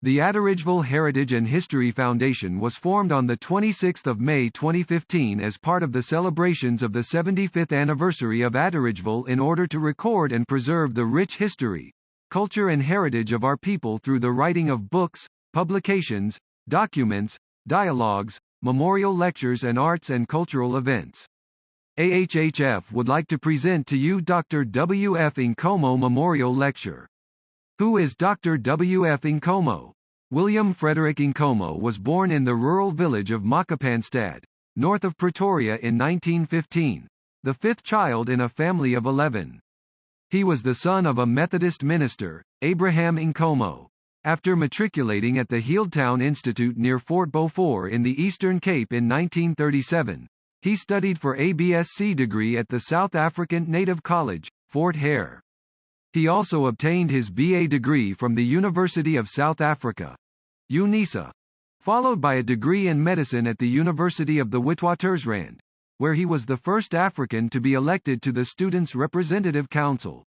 The Atteridgeville Heritage and History Foundation was formed on 26 May 2015 as part of the celebrations of the 75th anniversary of Atteridgeville in order to record and preserve the rich history, culture and heritage of our people through the writing of books, publications, documents, dialogues, memorial lectures and arts and cultural events. AHHF would like to present to you Dr. W. F. Nkomo Memorial Lecture. Who is Dr. W. F. Nkomo? William Frederick Nkomo was born in the rural village of Makapanstad, north of Pretoria in 1915, the fifth child in a family of 11. He was the son of a Methodist minister, Abraham Nkomo. After matriculating at the Healdtown Institute near Fort Beaufort in the Eastern Cape in 1937, he studied for a BSc degree at the South African Native College, Fort Hare. He also obtained his BA degree from the University of South Africa, UNISA, followed by a degree in medicine at the University of the Witwatersrand, where he was the first African to be elected to the Students' Representative Council.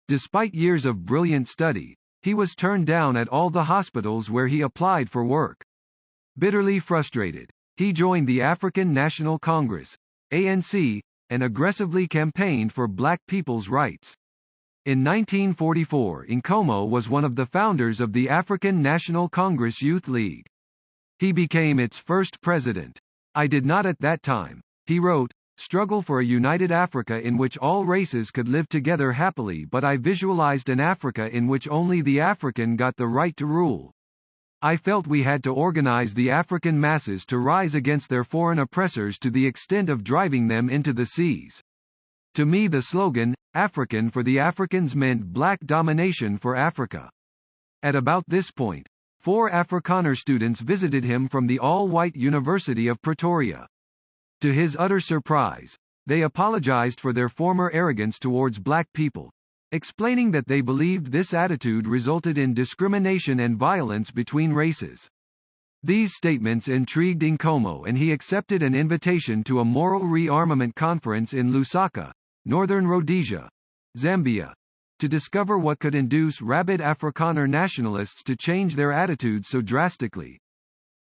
Despite years of brilliant study, he was turned down at all the hospitals where he applied for work. Bitterly frustrated, he joined the African National Congress, ANC, and aggressively campaigned for black people's rights. In 1944, Nkomo was one of the founders of the African National Congress Youth League. He became its first president. I did not at that time, he wrote, struggle for a united Africa in which all races could live together happily, but I visualized an Africa in which only the African got the right to rule. I felt we had to organize the African masses to rise against their foreign oppressors to the extent of driving them into the seas. To me the slogan, African for the Africans, meant black domination for Africa. At about this point, 4 Afrikaner students visited him from the all-white University of Pretoria. To his utter surprise, they apologized for their former arrogance towards black people, explaining that they believed this attitude resulted in discrimination and violence between races. These statements intrigued Nkomo and he accepted an invitation to a moral rearmament conference in Lusaka, Northern Rhodesia, Zambia, to discover what could induce rabid Afrikaner nationalists to change their attitudes so drastically.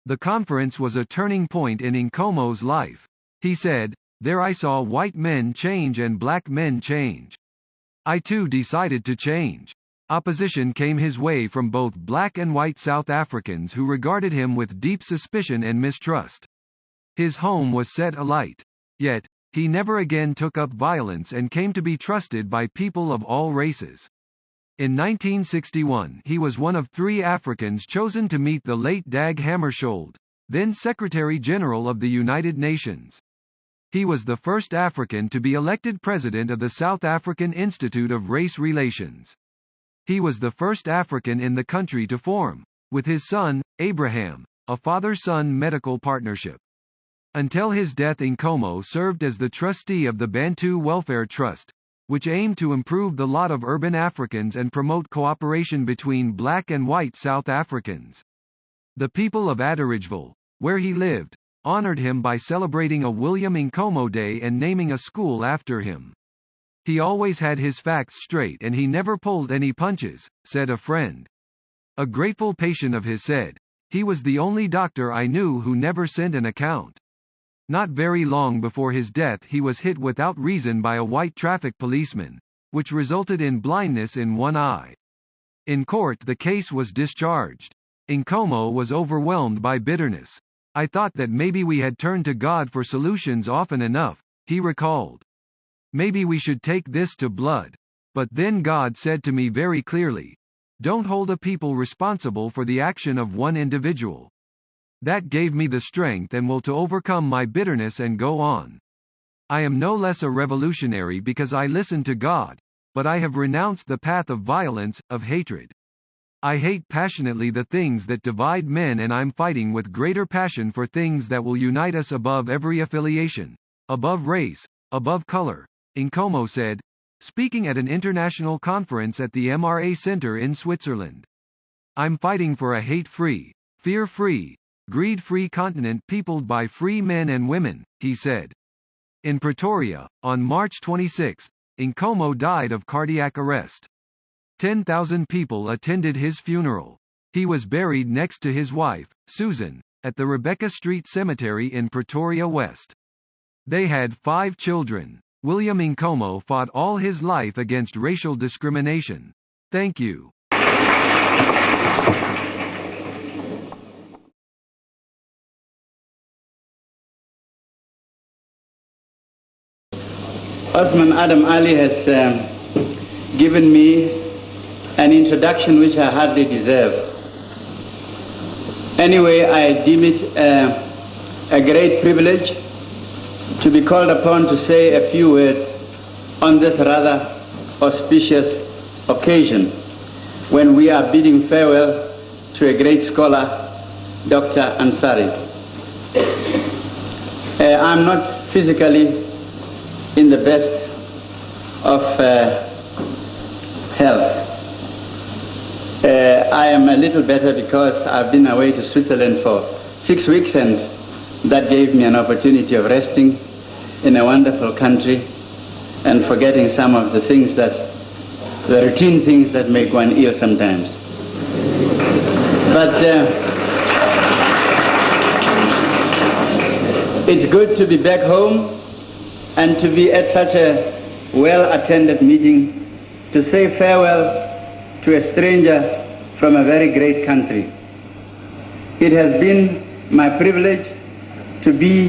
The conference was a turning point in Nkomo's life. He said, "There I saw white men change and black men change. I too decided to change." Opposition came his way from both black and white South Africans who regarded him with deep suspicion and mistrust. His home was set alight. Yet, he never again took up violence and came to be trusted by people of all races. In 1961 he was one of 3 Africans chosen to meet the late Dag Hammarskjöld, then Secretary General of the United Nations. He was the first African to be elected president of the South African Institute of Race Relations. He was the first African in the country to form, with his son, Abraham, a father-son medical partnership. Until his death, Nkomo served as the trustee of the Bantu Welfare Trust, which aimed to improve the lot of urban Africans and promote cooperation between black and white South Africans. The people of Atteridgeville, where he lived, honored him by celebrating a William Nkomo Day and naming a school after him. He always had his facts straight and he never pulled any punches, said a friend. A grateful patient of his said, "He was the only doctor I knew who never sent an account." Not very long before his death he was hit without reason by a white traffic policeman, which resulted in blindness in one eye. In court the case was discharged. Nkomo was overwhelmed by bitterness. "I thought that maybe we had turned to God for solutions often enough," he recalled. "Maybe we should take this to blood. But then God said to me very clearly, 'Don't hold a people responsible for the action of one individual.' That gave me the strength and will to overcome my bitterness and go on. I am no less a revolutionary because I listened to God, but I have renounced the path of violence, of hatred. I hate passionately the things that divide men and I'm fighting with greater passion for things that will unite us above every affiliation, above race, above color," Nkomo said, speaking at an international conference at the MRA Center in Switzerland. "I'm fighting for a hate-free, fear-free, greed-free continent peopled by free men and women," he said. In Pretoria, on March 26, Nkomo died of cardiac arrest. 10,000 people attended his funeral. He was buried next to his wife, Susan, at the Rebecca Street Cemetery in Pretoria West. They had 5 children. William Nkomo fought all his life against racial discrimination. Thank you. Osman Adam Ali has given me an introduction which I hardly deserve. Anyway, I deem it a great privilege to be called upon to say a few words on this rather auspicious occasion when we are bidding farewell to a great scholar, Dr. Ansari. I'm not physically in the best of health. I am a little better because I've been away to Switzerland for 6 weeks, and that gave me an opportunity of resting in a wonderful country and forgetting some of the things the routine things that make one ill sometimes. But it's good to be back home and to be at such a well-attended meeting to say farewell to a stranger from a very great country. It has been my privilege to be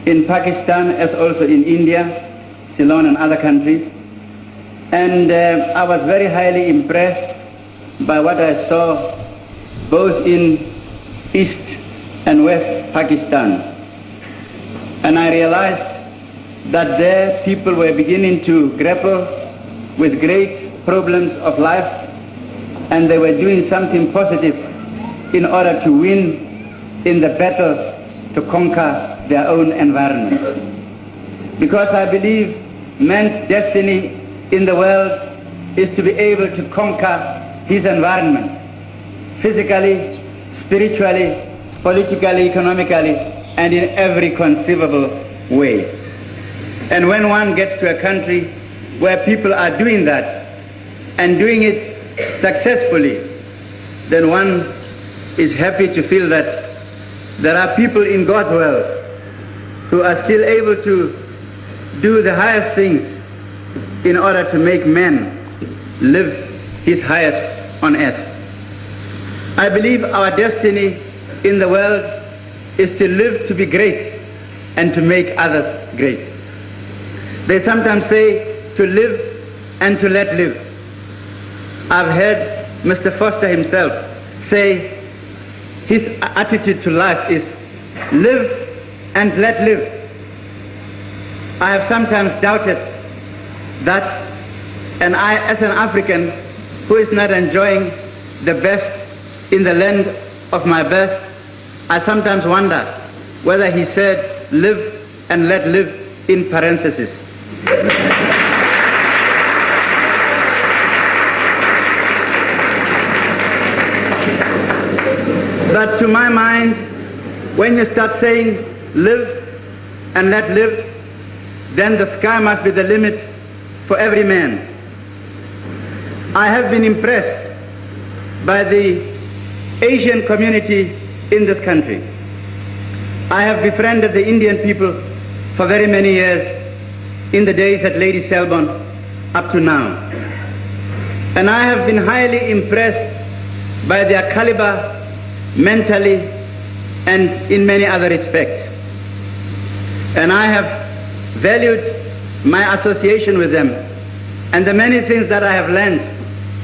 in Pakistan as also in India, Ceylon and other countries, and I was very highly impressed by what I saw both in East and West Pakistan. And I realized that there people were beginning to grapple with great problems of life, and they were doing something positive in order to win in the battle to conquer their own environment. Because I believe man's destiny in the world is to be able to conquer his environment, physically, spiritually, politically, economically, and in every conceivable way. And when one gets to a country where people are doing that and doing it successfully, then one is happy to feel that there are people in God's world who are still able to do the highest things in order to make man live his highest on earth. I believe our destiny in the world is to live to be great and to make others great. They sometimes say to live and to let live. I've heard Mr. Foster himself say his attitude to life is live and let live. I have sometimes doubted that, and I, as an African who is not enjoying the best in the land of my birth, I sometimes wonder whether he said live and let live in parentheses. But to my mind, when you start saying live and let live, then the sky must be the limit for every man. I have been impressed by the Asian community in this country. I have befriended the Indian people for very many years, in the days at Lady Selborne up to now. And I have been highly impressed by their caliber mentally and in many other respects. And I have valued my association with them and the many things that I have learned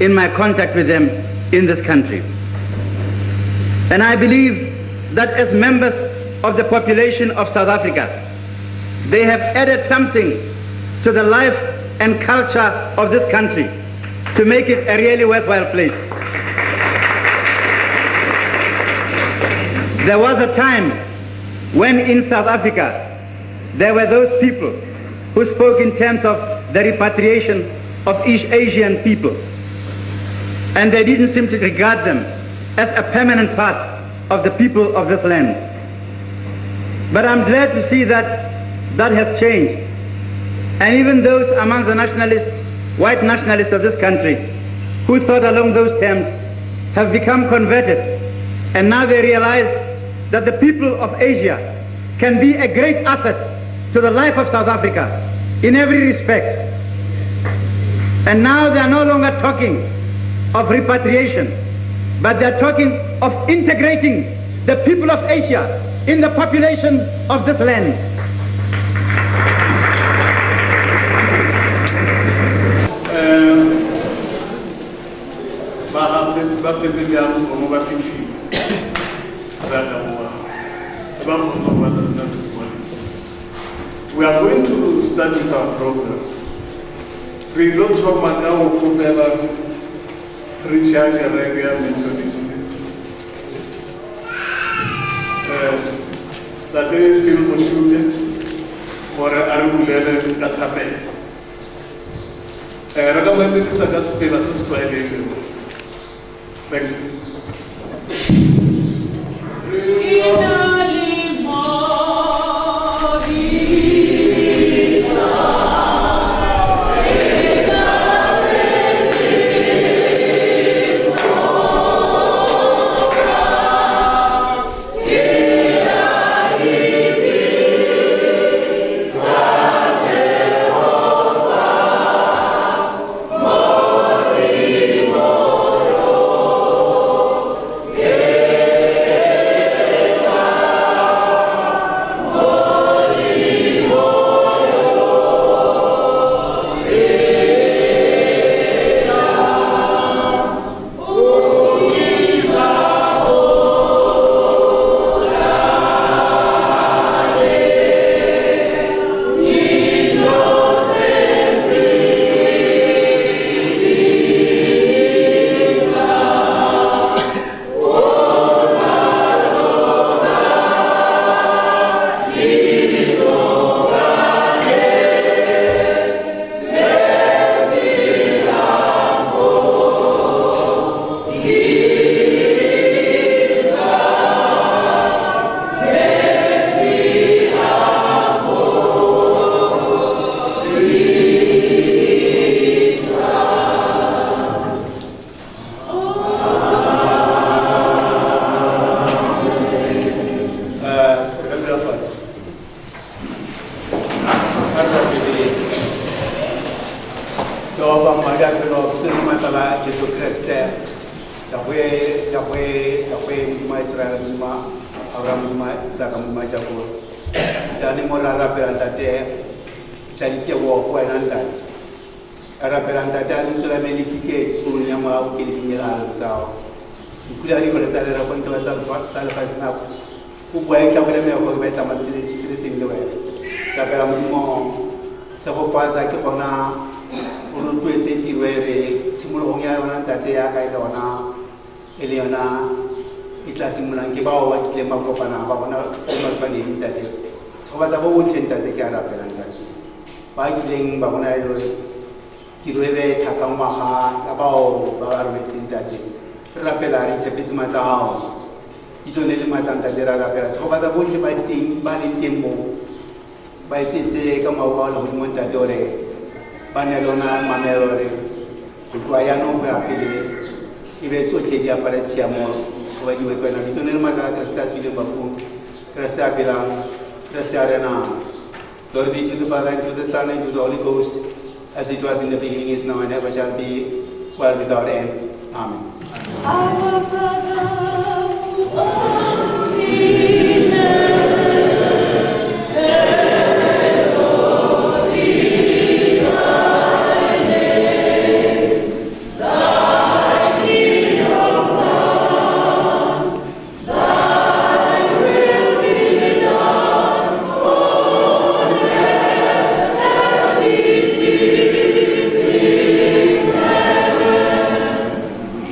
in my contact with them in this country. And I believe that as members of the population of South Africa, they have added something to the life and culture of this country to make it a really worthwhile place. There was a time when in South Africa there were those people who spoke in terms of the repatriation of East Asian people, and they didn't seem to regard them as a permanent part of the people of this land. But I'm glad to see that that has changed. And even those among the nationalists, white nationalists of this country, who thought along those terms, have become converted, and now they realize that the people of Asia can be a great asset to the life of South Africa in every respect. And now they are no longer talking of repatriation, but they are talking of integrating the people of Asia in the population of this land. We are going to start with our program. We don't talk about Hofmeyr High Methodist. That they feel Moshuke or Arulele Katape. I recommend this as a famous square. Thank you. Glory be to the Father, and to the Son, and to the Holy Ghost, as it was in the beginning, is now, and ever shall be, world without end. Amen. Our Father, who art in heaven,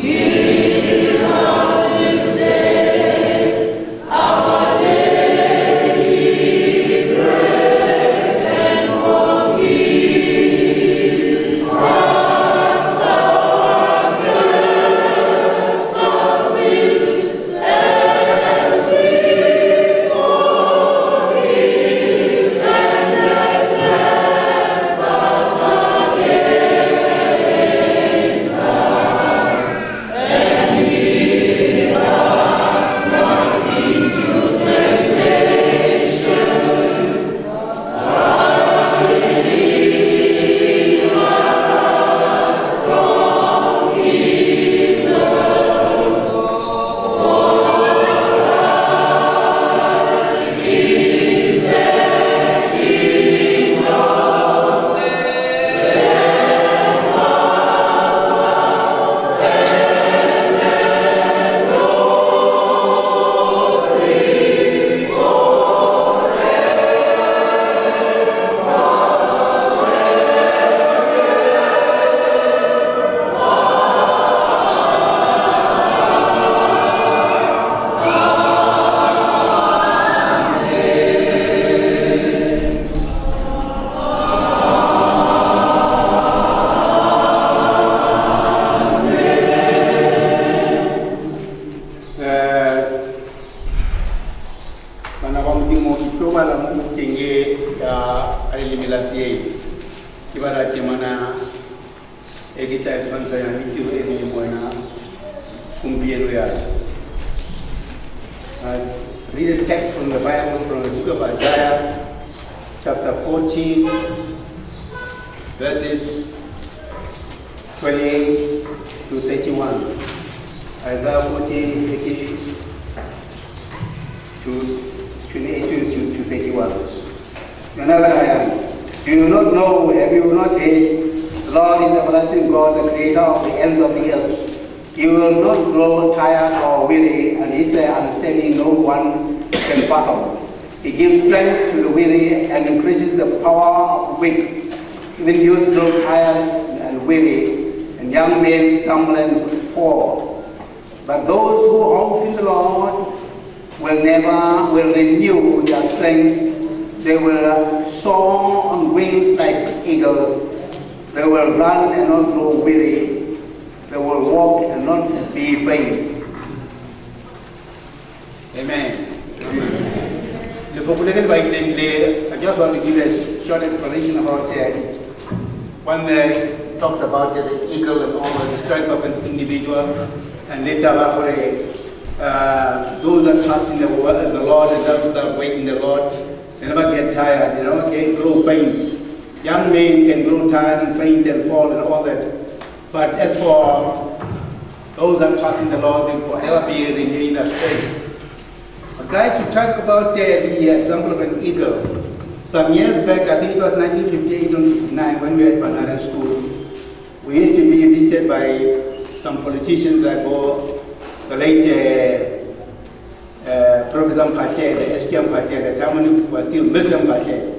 give us this malam tinggi eliminasi kibara cemana kita sponsor yang itu ini mana kumpian ya. Read a text from the Bible from the book of Isaiah, chapter 14, verses 28 to 31. Isaiah 14, 28 to 31. Whenever I am, do you not know, have you not heard? The Lord is everlasting God, the creator of the ends of the earth. He will not grow tired or weary, and his understanding no one can fathom. He gives strength to the weary and increases the power of the weak. Even youth grow tired and weary, and young men stumble and fall. But those who hope in the Lord will renew their strength. They will soar on wings like eagles. They will run and not grow weary. They will walk and not be faint. Amen. I just want to give a short explanation about it. One talks about the eagle and all the strength of an individual, and later those that trust in the Lord and those that wait in the Lord, they never get tired, they never grow faint. Young men can grow tired and faint and fall and all that. But as for those that trust in the Lord, they will forever be renewing their strength. I'd like to talk about the example of an eagle. Some years back, I think it was 1958 or 59, when we were at Banana School, we used to be visited by some politicians like the late Professor Mpate, the SKM Mpate, at the time when it was still Muslim Mpate.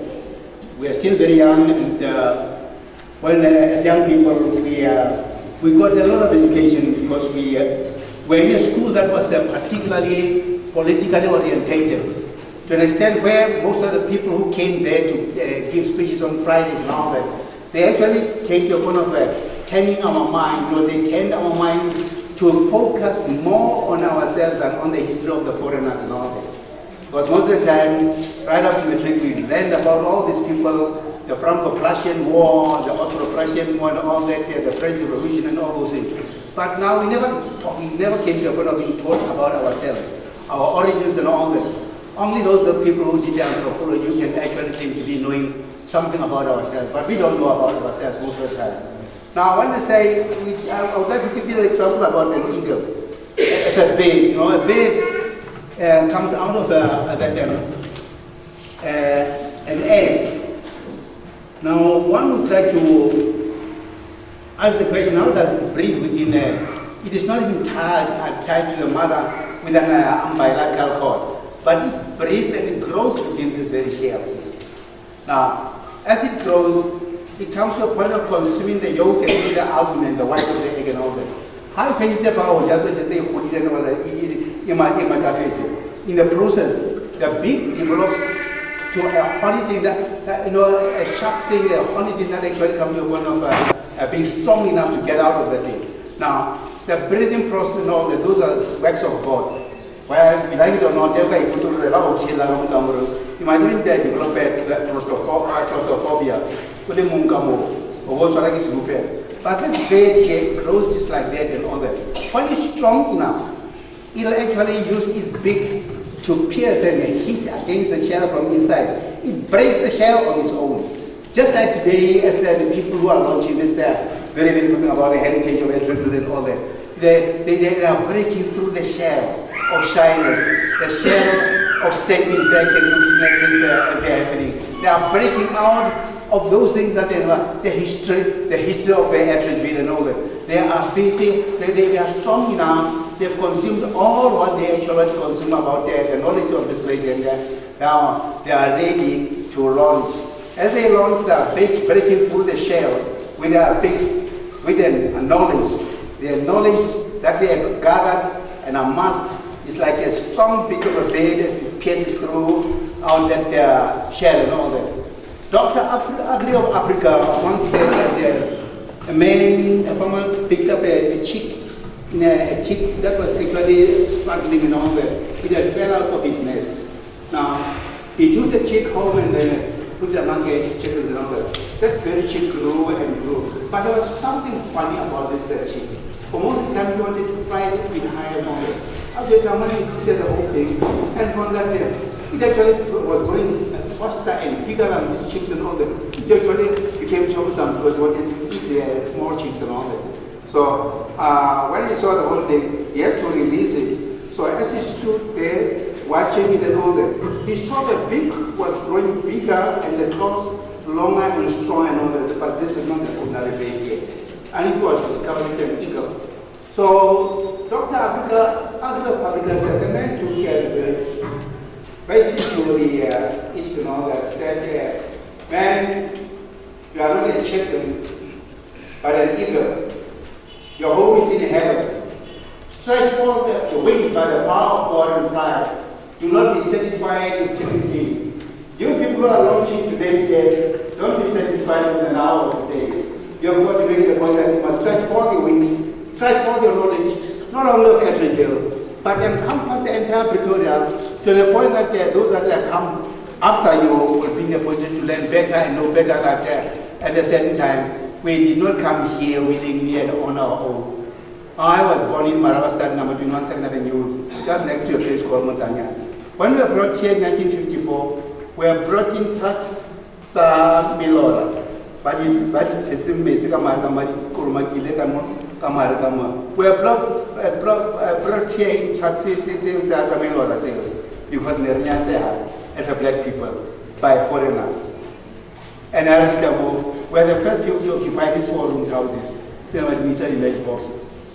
We are still very young, and as young people, we got a lot of education because we were in a school that was particularly politically orientated, to an extent where most of the people who came there to give speeches on Fridays and all that, they actually came to a point of turning our mind, they turned our minds to focus more on ourselves and on the history of the foreigners and all that. Because most of the time, right after matric, we learned about all these people, the Franco-Prussian War, the Austro-Prussian War, and all that, the French Revolution, and all those things. But now we never came to a point of being taught about ourselves, our origins and all that. Only those people who did anthropology can actually claim to be knowing something about ourselves, but we don't know about ourselves most of the time. Now, when they say, I would like to give you an example about an eagle. It's a bird, a bird comes out of an egg. Now, one would like to ask the question, how does it breathe within it is not even tied to the mother with an umbilical cord, but it breathes and it grows within this very shell. Now, as it grows, it comes to a point of consuming the yolk and the albumin, the white of the egg and all that. In the process, the beak develops to a honey thing a sharp thing, a honey thing that actually comes to a point of being strong enough to get out of the thing. Now, the breathing process and all that, those are works of God. Well, like it or not, you might even develop claustrophobia, but this bird grows just like that and all that. When it's strong enough, it'll actually use its beak to pierce and hit against the shell from inside. It breaks the shell on its own. Just like today, as the people who are launching this, very talking about the heritage of Atteridgeville and all that, they are breaking through the shell of shyness, the shell of standing back and looking at things as they're happening. They are breaking out of those things that they know, the history of Atteridgeville and all that. They are facing, they are strong enough, they've consumed all what they actually consume about the knowledge of this place, and now they are ready to launch. As they launch, they are breaking through the shell with their beaks, with their knowledge. Their knowledge that they have gathered and amassed is like a strong beak of a bird as it pierces through out that shell and all that. Dr. Agri of Africa once said that a farmer picked up a chick that was actually struggling and all that. It had fell out of his nest. Now, He took the chick home and then put it among his chickens and all that. That very chick grew and grew. But there was something funny about that chick. For most of the time, he wanted to fly it with higher number. After the money, he did the whole thing. And from that day, it actually was growing faster and bigger than his chicks and all that. It actually became troublesome because he wanted to eat the small chicks and all that. So when he saw the whole thing, he had to release it. So as he stood there, watching it and all that, he saw the beak was growing bigger and the claws longer and strong and all that, but this is not the ordinary bird yet. And it was discovered an eagle. So Dr. Africa said, the man took care of the bird, based into the east and all that, said, man, you are not a chicken, but an eagle. Your home is in heaven. Stretch forth the wings by the power of God and fly. Do not be satisfied with chicken feed. You people who are launching today here, don't be satisfied with an hour of today. You have got to make the point that you must stretch forth the wings, stretch forth your knowledge, not only of Atteridgeville, but encompass the entire Pretoria to the point that those that come after you will be in a position to learn better and know better that at the same time, we did not come here willingly and on our own. I was born in Marabastad, number 21 2nd Avenue, just next to a place called Montagna. When we were brought here in 1954, we were brought in trucks sa Milora. We were brought here in trucks sa Milora because as a black people by foreigners. And Healdtown, we are the first people to occupy these 4-room houses. They were image box.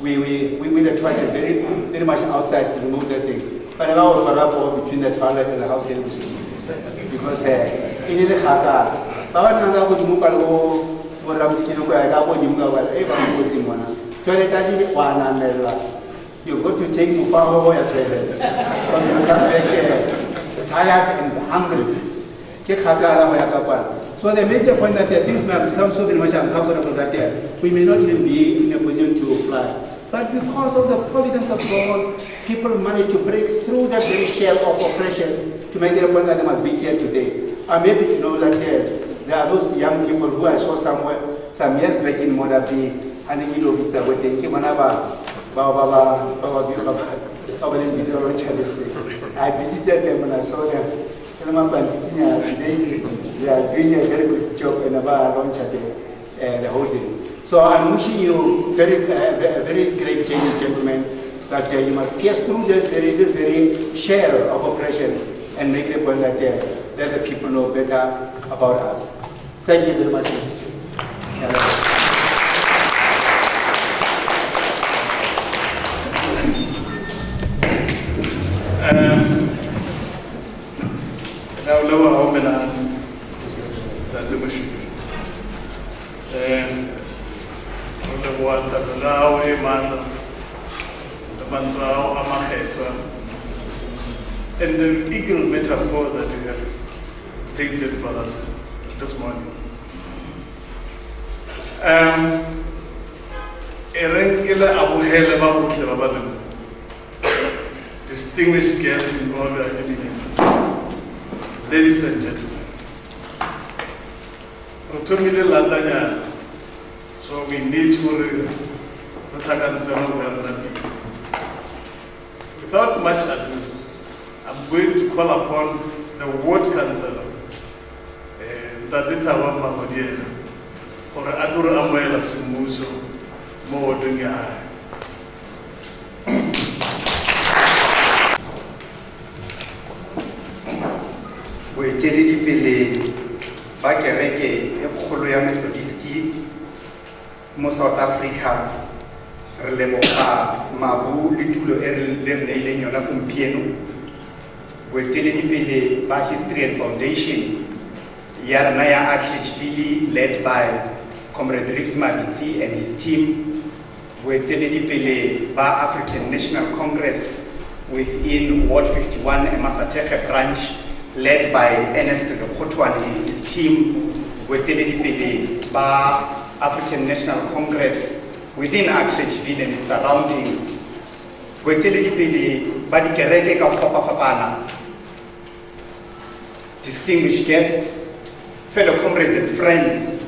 We were trying very much outside to remove that thing. But I was far up between the toilet and the house here because in the Haka, Baba would move what I was going you got to take Mufaho at trailer. Because you come back tired and hungry. So they made the point that these maps come so very much uncomfortable that we may not even be in a position to fly. But because of the providence of God, people managed to break through that very shell of oppression to make the point that they must be here today. I'm happy to know that there are those young people who I saw somewhere, some years back in Modabi, and in Vista, where they came I visited them and I saw them. Today, they are doing a very good job and about launch at the whole thing. So I'm wishing you very great change, gentlemen, that you must pierce through this very shell of oppression and make the point that let the people know better about us. Thank you very much, Mr. Chair. Now, lower home and the machine. The water, the Lawe, Mother, the Mandrao, Amahetwa, and the eagle metaphor that you have painted for us this morning. Distinguished guests in all the eminence, ladies and gentlemen, so we need to without much ado, I'm going to call upon the ward councillor, Dadita Mahodiela, for Adura Amuela Simuso, Modunya. We tell you ba kereke e kgolo ya Methodist mo South Africa re leboga mabu le tulo e re neileng yona gompieno. We tell you ba History and Foundation ya rena ya Atteridgeville led by Comrade Rix Mabitsi and his team. We tell you ba African National Congress within Ward 51 Masateche branch led by Ernest Lekotwane and his team. We're telling by African National Congress within Atteridgeville and its surroundings. We're telling by the Kereke ka Fapafapana. distinguished guests, fellow comrades and friends,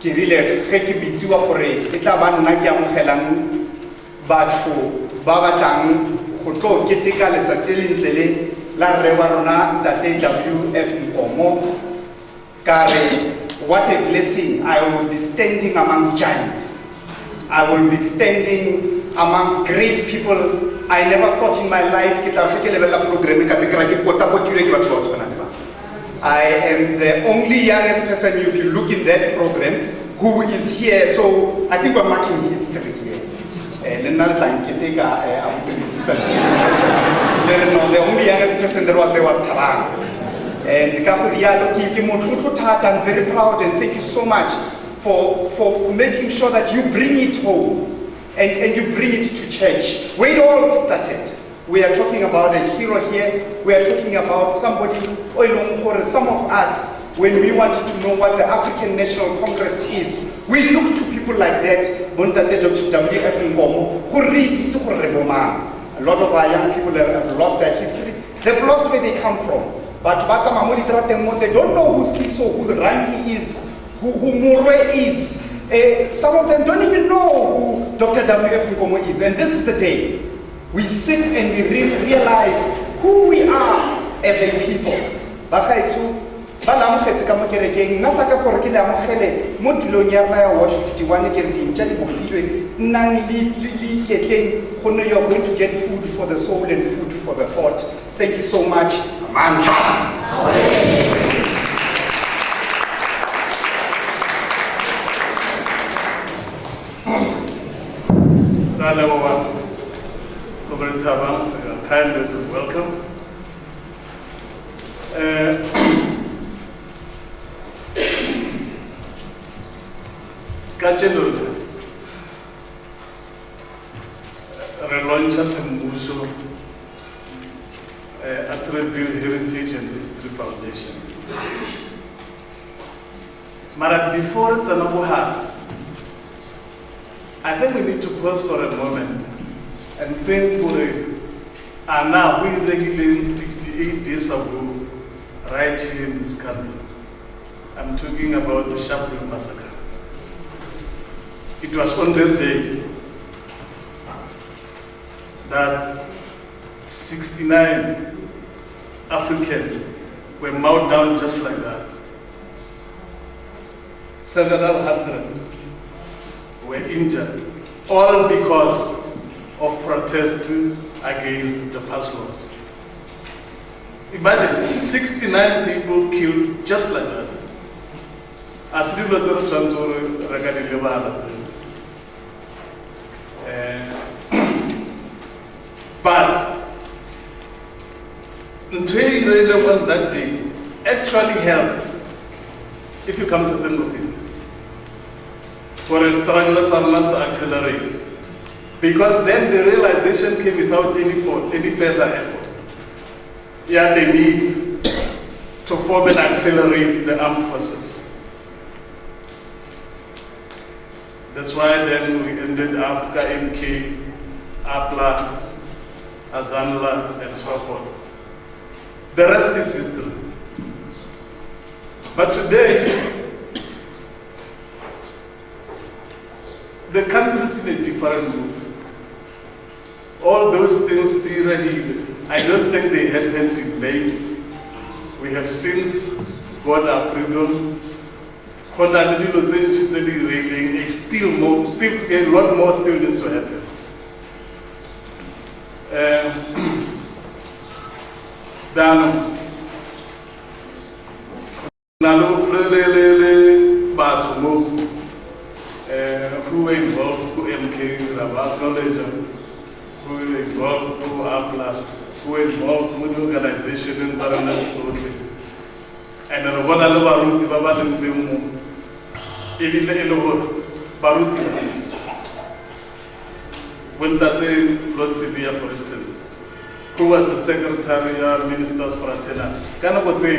ke rile ge ke bitsiwa gore e tla ba nna ke amogelang batho ba batlang go tlo keteka letsatsi le ntle le la rre wa rona Ntate W.F. Nkomo ka re, what a blessing. I will be standing amongst giants. I will be standing amongst great people. I never thought in my life ke tla ke lebella program ka tekra ke potapotile ke batho ba tsona. I am the only youngest person, if you look in that program, who is here. So I think we're marking history here. The only youngest person there was Tarang. And I'm very proud and thank you so much for making sure that you bring it home and you bring it to church. Where it all started. We are talking about a hero here. We are talking about somebody, some of us, when we wanted to know what the African National Congress is, we look to people like that, Dr. W.F. Nkomo, who read. A lot of our young people have lost their history. They've lost where they come from. But they don't know who Siso, who Rangi is, who Murwe is. Some of them don't even know who Dr. W.F. Nkomo is. And this is the day we sit and we realize who we are as a people. Ba la mokgetse ka mo kerekeng nna sa ka gore ke le amogele mo tulong ya rona ya Ward 51 ke re dintja di bofilwe nnang le ketleng gonne you are going to get food for the soul and food for the thought. Thank you so much. Amandla. For your kind words of welcome. Kajeno relauncha sembuso Atteridgeville Heritage and History Foundation. But before it's an overhaul, I think we need to pause for a moment and think for and now we regulating 58 days ago right here in this country. I'm talking about the Sharpeville massacre. It was on this day that 69 Africans were mowed down just like that. Several hundreds were injured, all because of protest against the pass laws. Imagine 69 people killed just like that. But on that day actually helped, if you come to think of it, for a struggle to accelerate. Because then the realization came without any further effort. Yeah, they need to form and accelerate the armed forces. That's why then we ended up KMK, APLA, Azanla, and so forth. The rest is history. But today, the country is in a different mood. All those things, I don't think they happened in vain. We have since got our freedom. Still a lot more still needs to happen. Who were involved, who MK, who were involved, who APLA, who were involved with the organization in Zaranasi totally. And I want to know Baruti, Baba Nkomo, even the Elohor, Baruti. When that day, Lord Sibia, for instance, who was the Secretary Ministers for Atena, can I say,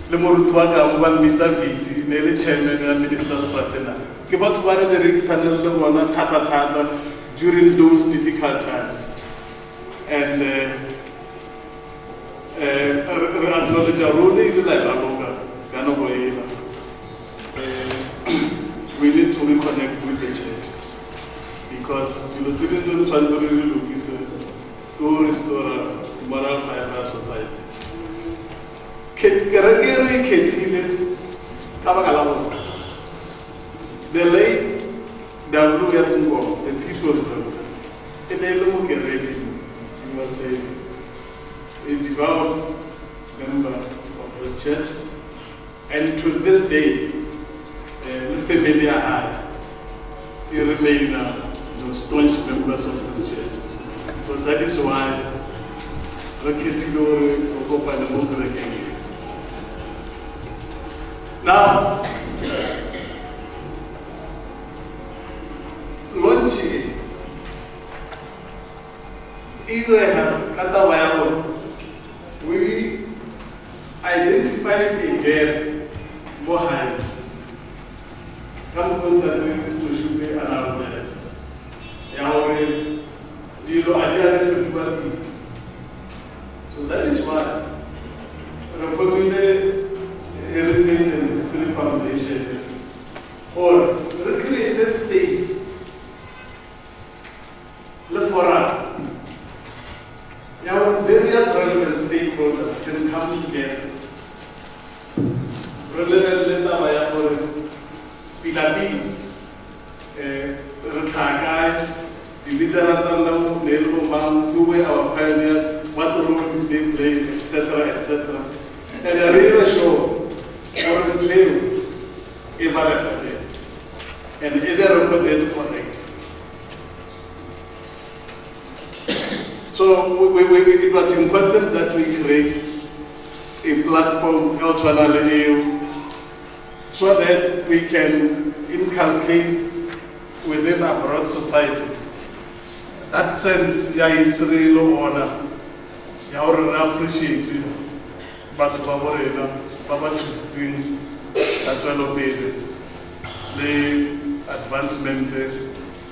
Le Morutwaga, one meter VT, nearly Chairman Ministers for Atena. About what the during those difficult times. and acknowledge our role we need to reconnect with the church because you didn't try to really look to restore moral fiber society. The late Dougall Hall, the people's doctor, he was a devout member of this church, and to this day, with family Hare, he remain staunch members of this church. So that is why now, launching we identified a gap behind. Come to should be around there. So that is why the Heritage and History Foundation or recreate this space for various relevant stakeholders can come together. Relevant the leaders who were our pioneers, what role did they play, etc., etc. And I really show for the trail ever and either record correct. So it was important that we create a platform so that we can inculcate within our broad society that sense ya history lo honor ya hore appreciate but baba thusitseng ka tswelo pele le advancement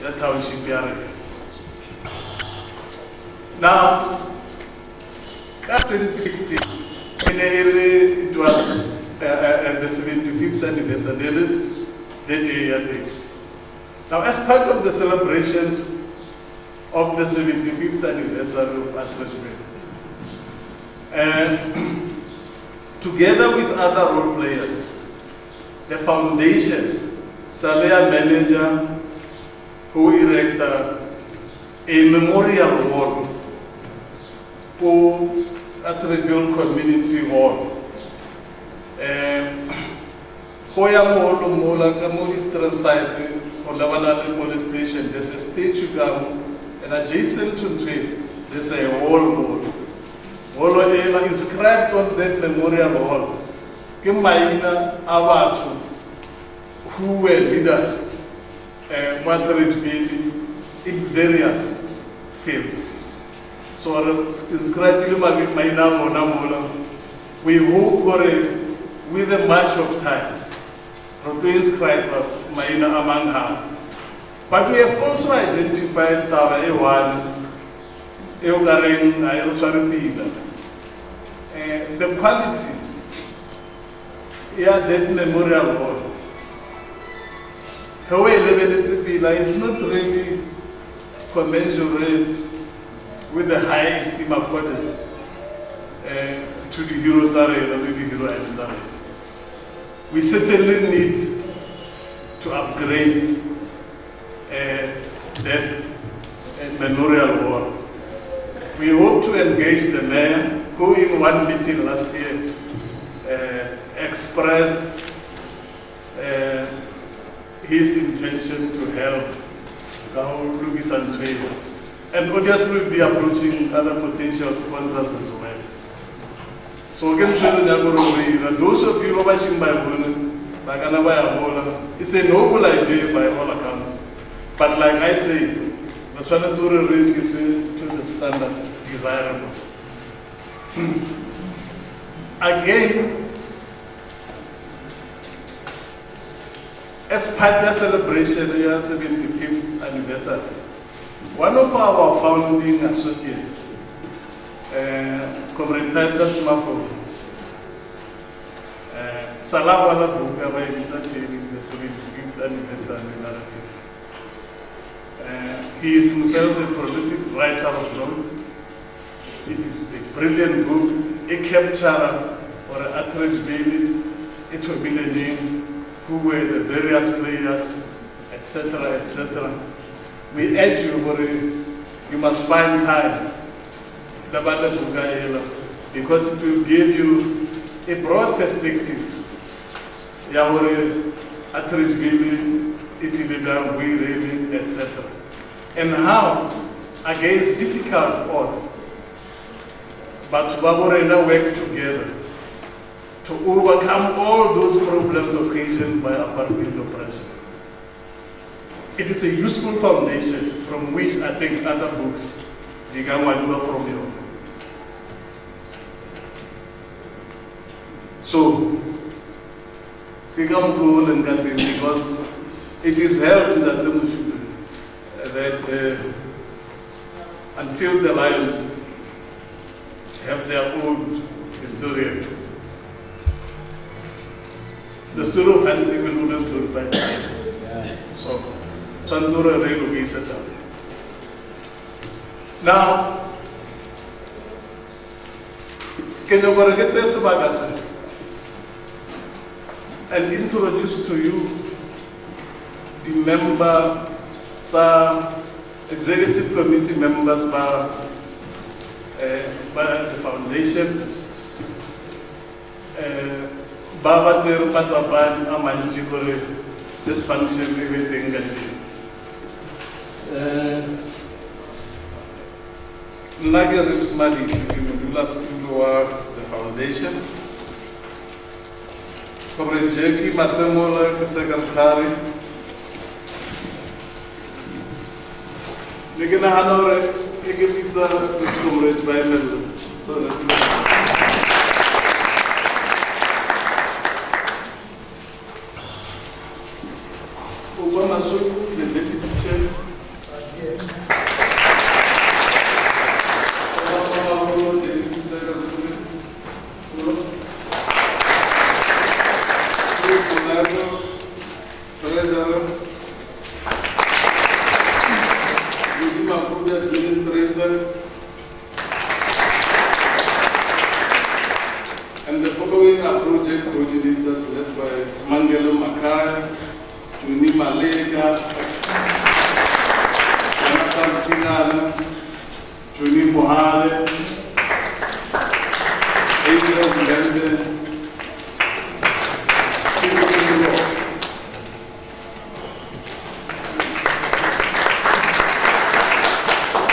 ya township ya rena. Now, in 2015, it was the 75th anniversary, that day, I think. Now, as part of the celebrations of the 75th anniversary of Atteridgeville, and together with other role players, the foundation, Salea manager, who erected a memorial wall for Atteridgeville Community Hall. Hoya Molo Mola Kamo Eastern side for Lavanale Police Station, there's a statue and adjacent to it, there's a wall. Wall inscribed on that memorial wall. Kimaina Avatu, who were leaders, Atteridgeville in various fields. So inscribed we hope for with a march of time to inscribe Maina among her. But we have also identified Tawa Ewan, Eogaring, Ayosaripida. The quality, that memorial hall. However, is not really commensurate with the high esteem accorded to the heroes and the hero. We certainly need to upgrade that memorial wall. We hope to engage the mayor, who in one meeting last year expressed his intention to help and obviously we'll be approaching other potential sponsors as well. So again, those of you watching by it's a noble idea by all accounts. But like I say, we're trying to relate this to the standard desirable. Again, as part of the celebration of the 75th anniversary, one of our founding associates, Comrade Titus Mafo. Salam ala buka by the 75th anniversary narrative. He is himself a prolific writer of notes. It is a brilliant book, a capture or an Atteridgeville. It will be the name, who were the various players, etc., etc. We urge you, you must find time, because it will give you a broad perspective. Atteridgeville, Itilida, we etc. And how, against difficult odds, but Baborena work together to overcome all those problems occasioned by apartheid oppression. It is a useful foundation from which I think other books Digamwaluba from you. So, because it is held that until the Lions have their own historians, the story of hunting will always glorify the Lions. So, Chantura Ray will be set up. Now, can you get this and introduce to you the member, the executive committee members by the foundation. Baba Zer Pataban Amanjikore, this function everything Nagel Riksmali to the foundation. Comrade Jackie Masemola, the secretary. We're going to honor pizza with comrades by level. So Obama Sulu, the deputy chair. And the following are project coordinators led by Smangelo Makai, Juni Malega, Jonathan Kinana, Juni Mohale, Adrian Blende,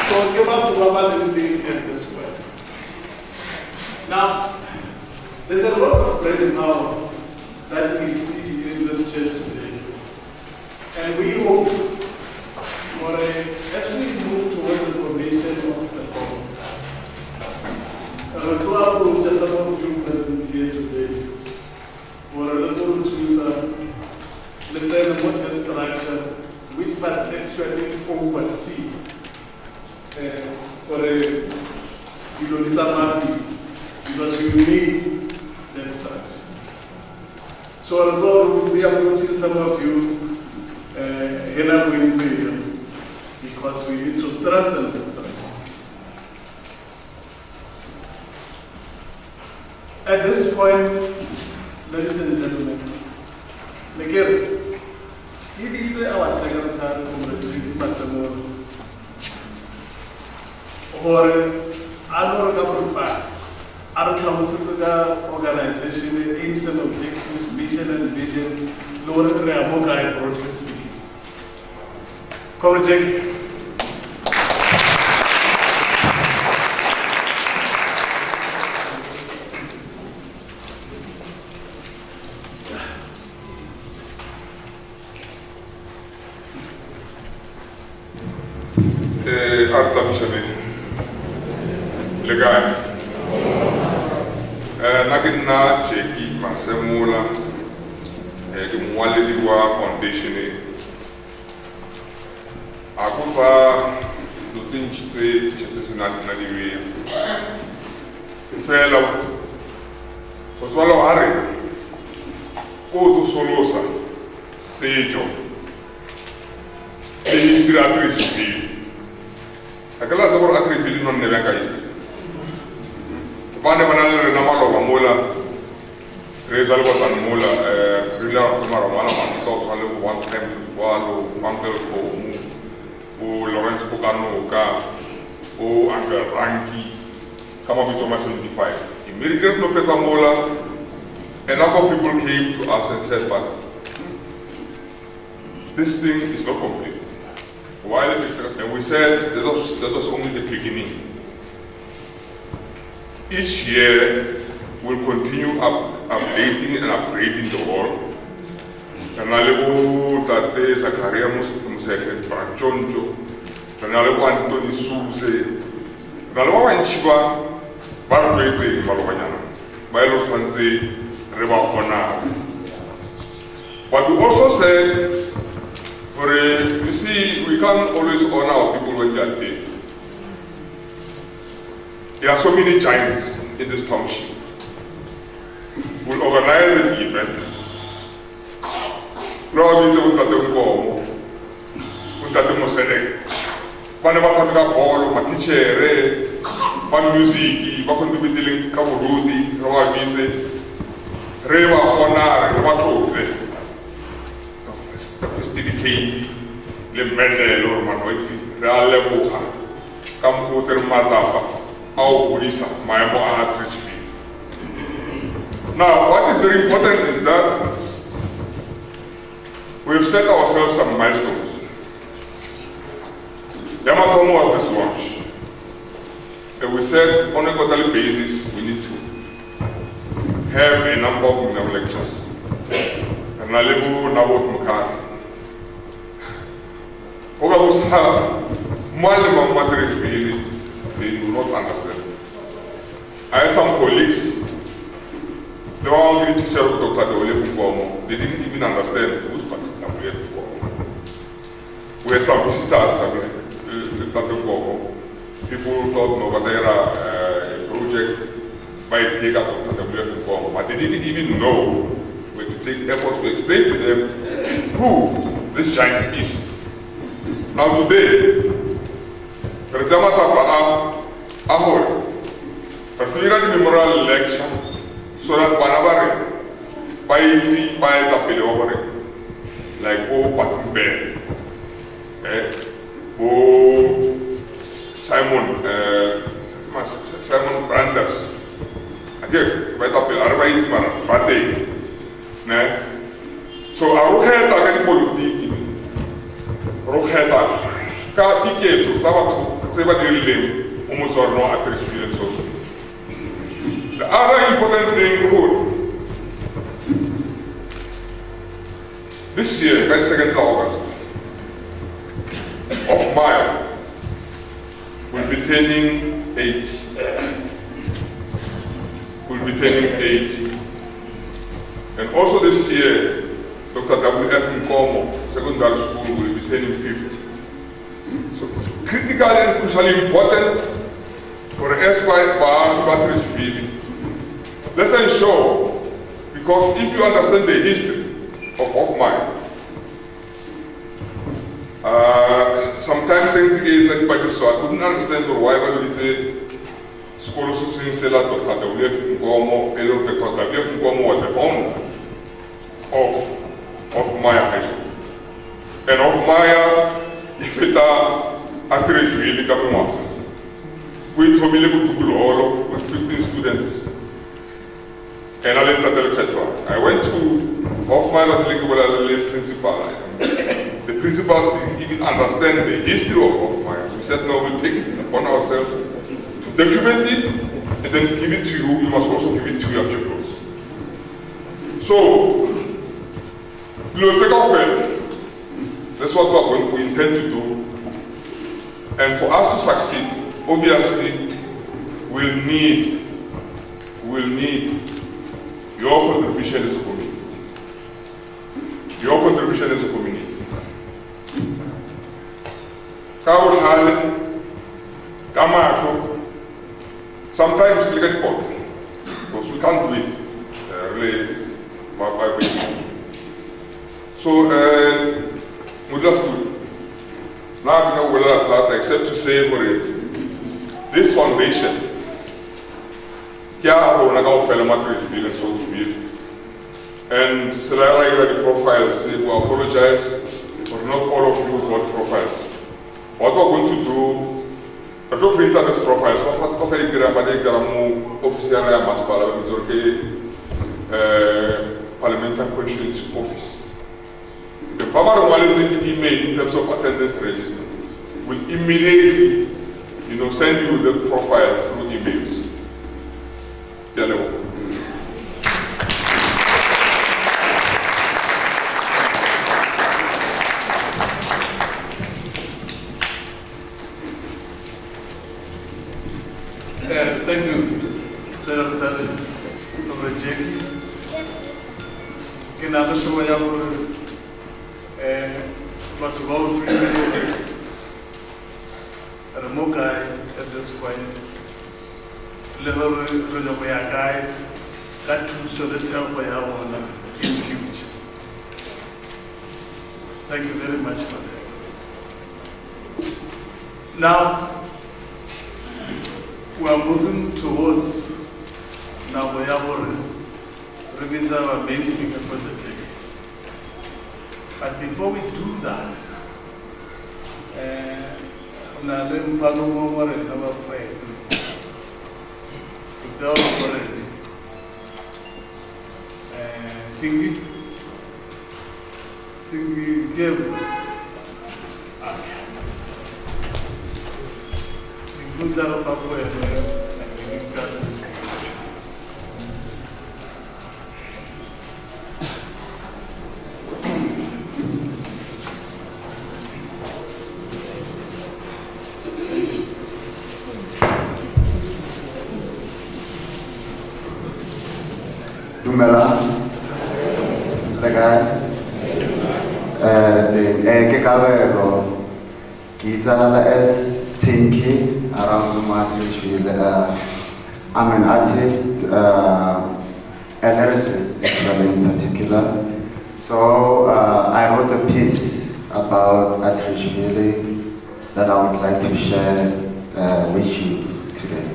so give out to Baba Lindy at this point. Now, there's a lot of bread now that we see in this church today. And we hope, as we move towards the formation of the cause, to approach some of you present here today, or a little to let's say, the modern structure, which must actually oversee for a because you need that structure. So although we are approaching some of you because we need to strengthen the structure. At this point, ladies and gentlemen, again, he is our secretary or our organization, aims and objectives, mission and vision, Lord Reamogai, broadly speaking. Comrade Nagina Cheki Masemola, the Mwaliwa Foundation. Akufa, the thing she said, Nadiwe. Fellow, so swallow Hare, go to Solosa, Sejo, the history Atteridgeville. I can ask about Atteridgeville on the Vanga. Banana Namalo Mola, Rezal was an Mola, Rilla Maramana, South Halo, one time, Wallo, Uncle Lawrence Pocano, O Uncle Ranky. Come up with Thomas 75. Immediately no Professor Mola, a number of people came to us and said, but this thing is not complete. Why the fixtures? And we said that was only the beginning. Each year we'll continue updating and upgrading the hall. And I level that day Zakaria Musek, Franchonjo, and I level Anthony Suze, and I level Chiba. Barclays, Malwanyana, Milo Fancy, River Honor. But we also said, you see, we can't always honor our people when they are dead. There are so many giants in this township. We'll organize an event. Probably we'll cut them home. We'll cut them Mosaic. Whenever I have a ball, my teacher, one music, welcome to be dealing Kaburudi, Roa Vise, Reva Honor, Remato, the festivity, Le Medel or Manoisi, Reale Boha, Kamputer Mazapa, our UNISA, my Atteridgeville. Now, what is very important is that we've set ourselves some milestones. Yamatomo was this launch. And we said on a quarterly basis we need to have a number of minimum lectures. And I live now with Makar. Ogabusa, Malima Atteridgeville, they do not understand. I had some colleagues, they were all the teacher of Dr. Dougall Nkomo. They didn't even understand who's particular Nkomo. We had some visitors, people thought Novatera a project by take out of Nkomo, but they didn't even know where to take efforts to explain to them who this giant is. Now today, for example, particularly the memorial lecture, so that whenever by the over like Patumbe, Simon Brandas, again, by the Arbeit Bade. So I roheta kani politiki, roheta ka ike sabatu seba dilim umuzorno Atteridgeville so. The other important thing this year, 22nd August, Hofmeyr will be turning 80. Will be turning 80. And also this year, Dr. Nkomo Secondary School will be turning 50. So it's critically and crucially important for the aspire bar Atteridgeville. Let's ensure, because if you understand the history of Hofmeyr, sometimes things get like so I couldn't understand why we say school Dr. Nkomo, Dr. Nkomo was the founder of Hofmeyr High School. And Hofmeyr, if it Atteridgeville, we told me to Dougall Hall with 15 students. And I went to Hofmeyr as a principal. The principal didn't even understand the history of Hofmeyr. We said, no, we'll take it upon ourselves to document it and then give it to you. You must also give it to your pupils. So, that's what we intend to do. And for us to succeed, obviously, we'll need your contribution as a community. Your contribution as a community. Kaul Hale, Kamako, sometimes look at pot, because we can't do it really by waiting. So, we just do it. Now, except to say, this foundation, Atteridgeville and so to speak, and so I read the profiles. We apologize for not all of you who got profiles. What we're going to do, I don't print out these profiles. What I did, I officially Parliamentary Constituency Office. The permanent email in terms of attendance register will immediately, send you the profile through emails. Hello. Thank you, Senator Jackie. Can I show you but about remote guy at this point? Level guy that to show the tell by our in future. Thank you very much for that. Now we are moving towards now we have our main speaker for the day. But before we do that, let me follow more and have a prayer. It's all already. Stingy give. Include that of our prayer. I'm an artist, a lyricist actually in particular. So I wrote a piece about Atteridgeville that I would like to share with you today.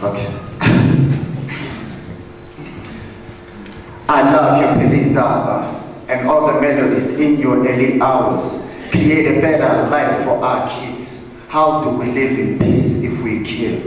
Okay. I love you, Pelindaba, and all the melodies in your early hours. Create a better life for our kids. How do we live in peace if we care?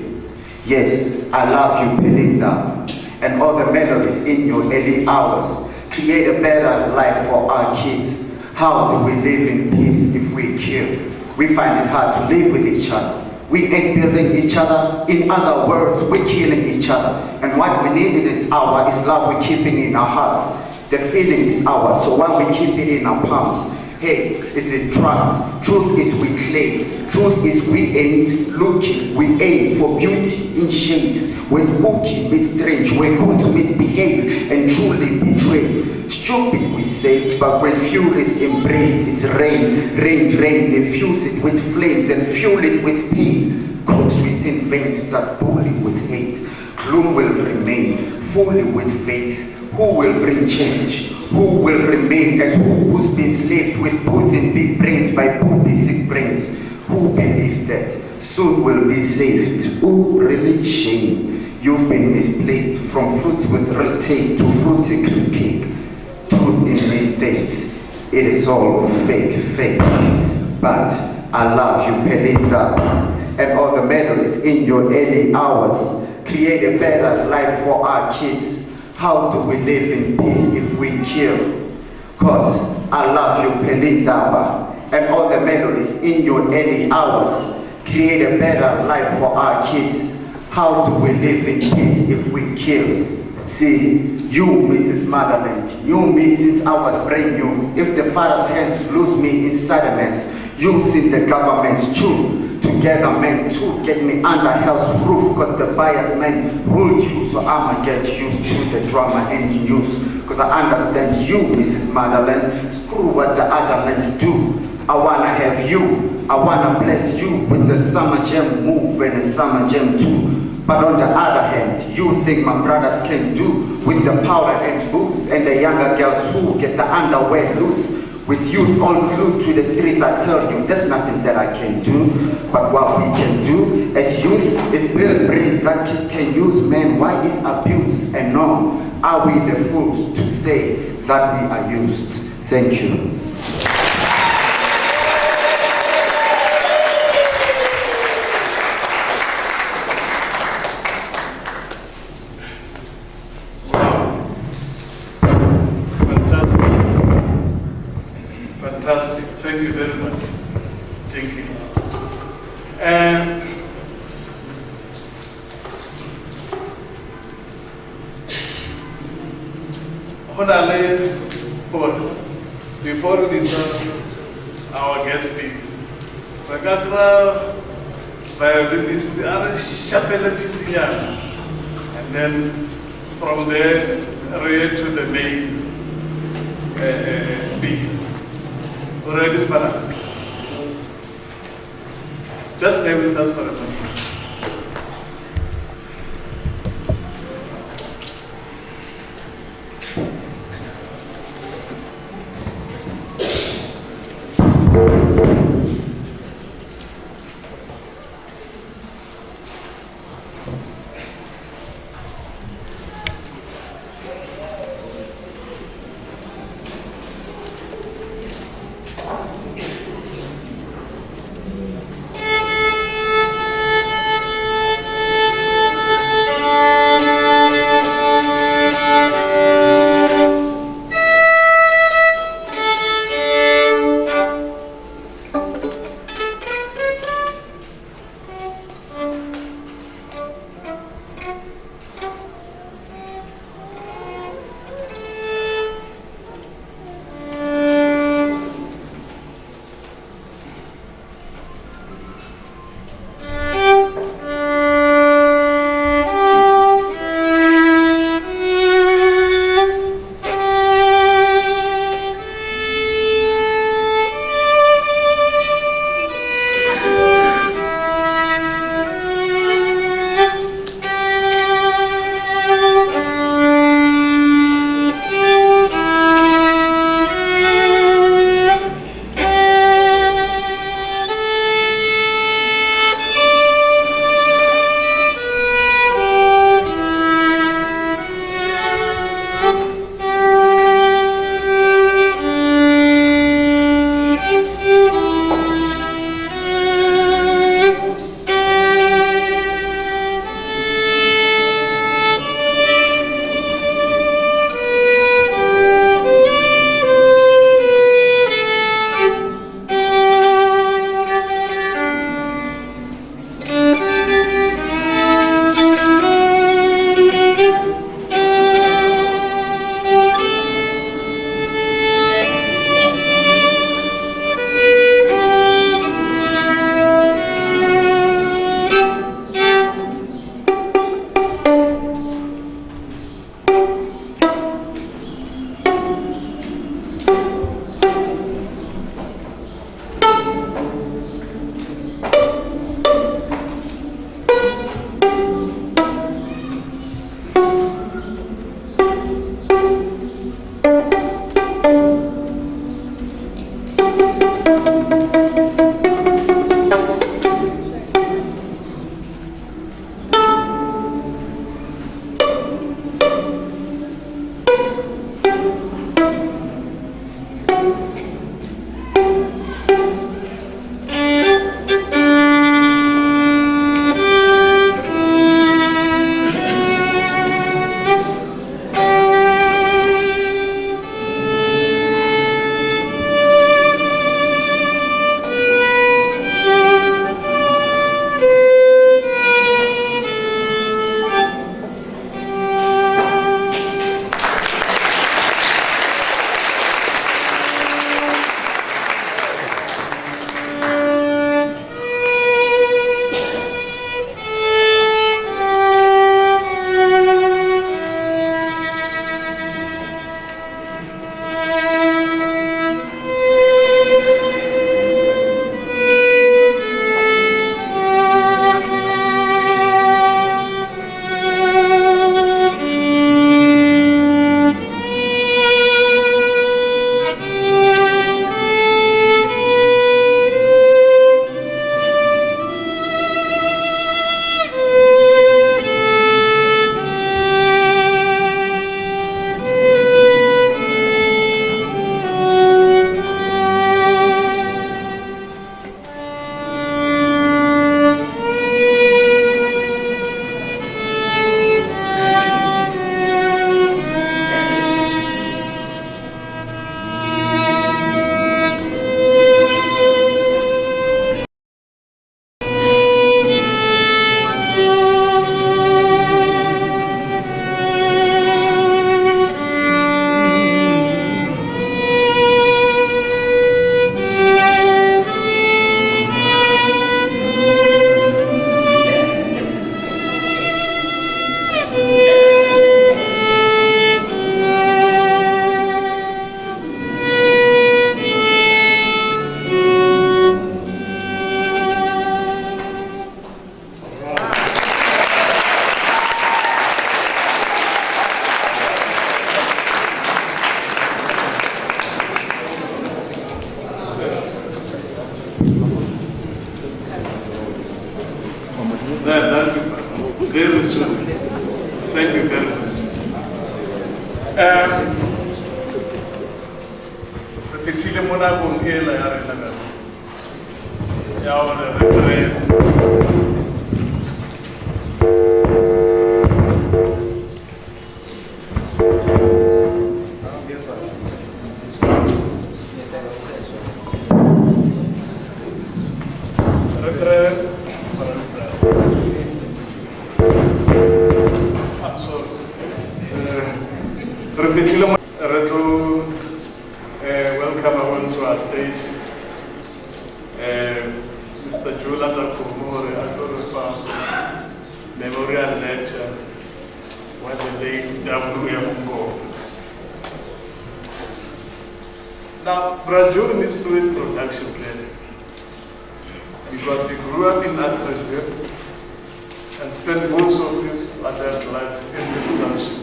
Yes, I love you, Pelindaba, and all the melodies in your early hours. Create a better life for our kids. How do we live in peace if we care? We find it hard to live with each other. We ain't building each other. In other words, we're killing each other. And what we need is love we're keeping in our hearts. The feeling is ours, so why we keep it in our palms? Hey, is it trust? Truth is we claim. Truth is we ain't looking. We aim for beauty in shades. Where spooky meets strange, where hoods misbehave and truly betray. Stupid we say, but when fuel is embraced, it's rain, rain, rain. They fuse it with flames and fuel it with pain. Crooks within veins start bullying with hate. Gloom will remain, fully with faith. Who will bring change? Who will remain as who's been slaved with booze and big brains by basic brains? Who believes that soon will be saved? Who really shame? You've been misplaced from fruits with real taste to fruity cream cake. Truth in mistakes, it is all fake. But I love you, Pelita, and all the melodies in your early hours. Create a better life for our kids. How do we live in peace if we kill? Cause I love you, Pelindaba, and all the melodies in your early hours. Create a better life for our kids. How do we live in peace if we kill? See, you, Mrs. Motherland, you, me since I was brand new. If the father's hands lose me inside a mess, you see the government's true. Together, men, to get me under hell's roof, cause the biased men ruled you, so I'ma get used to the drama and news. Cause I understand you, Mrs. Motherland, screw what the other men do. I wanna have you, I wanna bless you with the summer jam move and the summer jam too. But on the other hand, you think my brothers can do with the powder and booze and the younger girls who get the underwear loose. With youth all glued to the streets, I tell you, there's nothing that I can do. But what we can do as youth is build brains that kids can use. Man, why is abuse? And no, are we the fools to say that we are used? Thank you. Fantastic. Thank you very much. Thank you. And before we start our guest speaker, violinist and then from there right to the main speaker. Already, just stay with us for a moment. That'll be fun. Very soon. Thank you very much. Refitile mona kung ela yare na gano. Yaw na reverend. Welcome everyone to our stage. Mr. Johannesburg Memorial Lecture by the late W.F. Nkomo. Now, Brajul needs to introduction clearly because he grew up in Atteridgeville and spent most of his adult life in this township.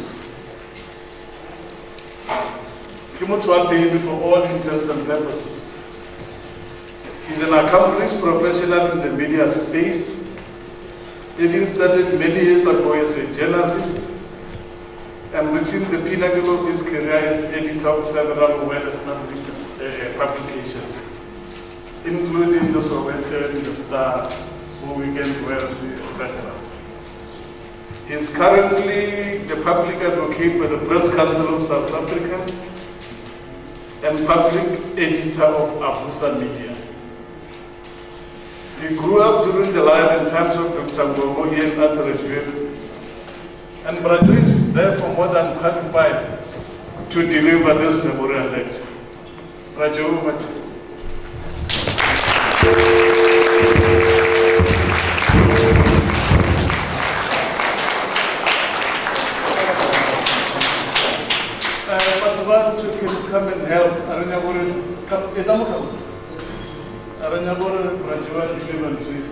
For all intents and purposes. He's an accomplished professional in the media space. He started many years ago as a journalist and reaching the pinnacle of his career as editor of several well-established publications, including the Rosettenville, the Star, Weekend World, etc. He is currently the public advocate for the Press Council of South Africa and public editor of Abusa Media. He grew up during the life and times of Dr. Nkomo here in Atteridgeville, and Braju is therefore more than qualified to deliver this memorial lecture. Braju, over to you. Come and help. Aranyabore, come. Come. Aranyabore, Brajua, deliver to you.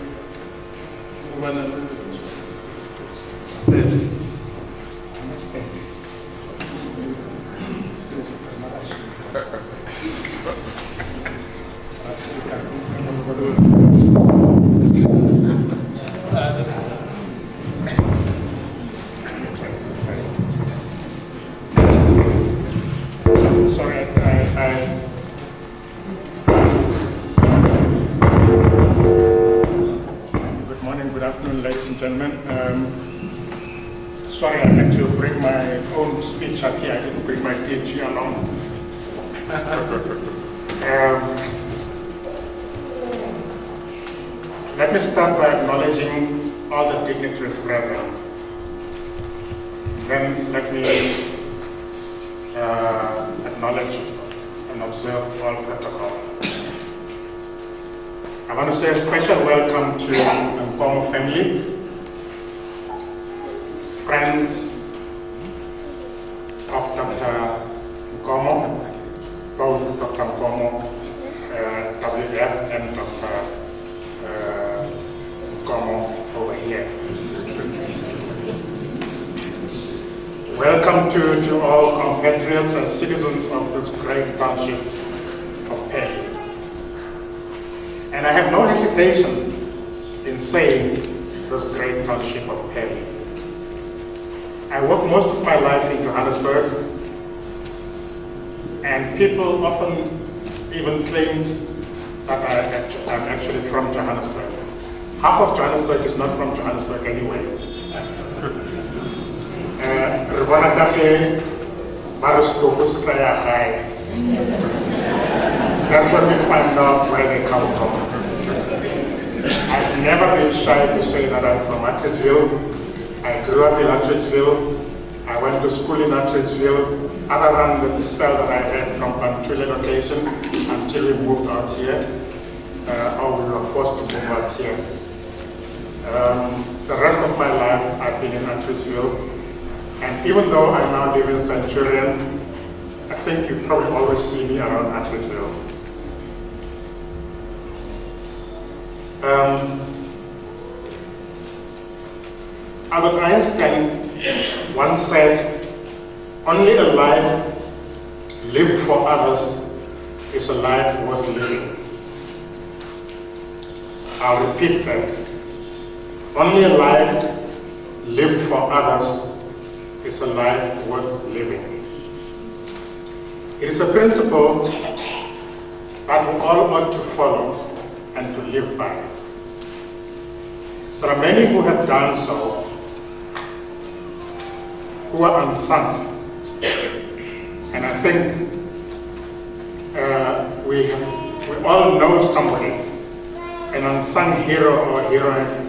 Good morning, good afternoon, ladies and gentlemen. Sorry, I had to bring my own speech up here. I didn't bring my PhD along. Let me start by acknowledging all the dignitaries present. Then let me acknowledge and observe all protocol. I want to say a special welcome to the Nkomo family, friends of Dr. Nkomo, both Dr. Nkomo, WF, and Dr. Nkomo over here. Welcome to all compatriots and citizens of this great township of Hare. And I have no hesitation in saying this great township of Hare. I worked most of my life in Johannesburg, and people often even claim that I'm actually from Johannesburg. Half of Johannesburg is not from Johannesburg anyway. That's when we find out where they come from. I've never been shy to say that I'm from Atteridgeville. I grew up in Atteridgeville. I went to school in Atteridgeville, other than the spell that I had from Pretoria location until we moved out here, or we were forced to move out here. The rest of my life I've been in Atteridgeville, and even though I now live in Centurion, I think you probably always see me around Atteridgeville. Albert Einstein once said, "Only a life lived for others is a life worth living." I'll repeat that. Only a life lived for others is a life worth living. It is a principle that we all ought to follow and to live by. There are many who have done so, who are unsung. And I think we all know somebody, an unsung hero or heroine.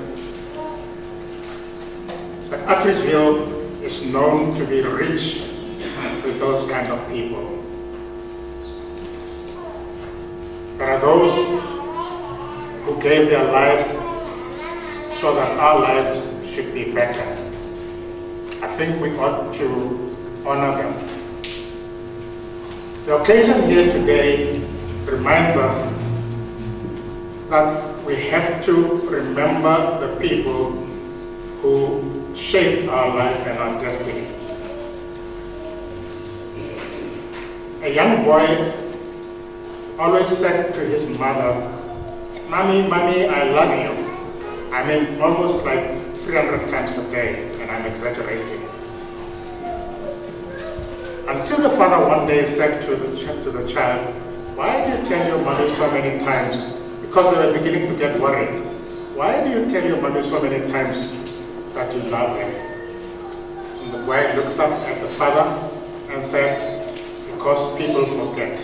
But Atteridgeville is known to be rich with those kind of people. There are those who gave their lives so that our lives should be better. I think we ought to honor them. The occasion here today reminds us that we have to remember the people who shaped our life and our destiny. A young boy always said to his mother, "Mommy, Mommy, I love you." I mean, almost like 300 times a day, and I'm exaggerating. Until the father one day said to the child, "Why do you tell your mommy so many times?" Because they were beginning to get worried. "Why do you tell your mommy so many times that you love her?" And the boy looked up at the father and said, "Because people forget."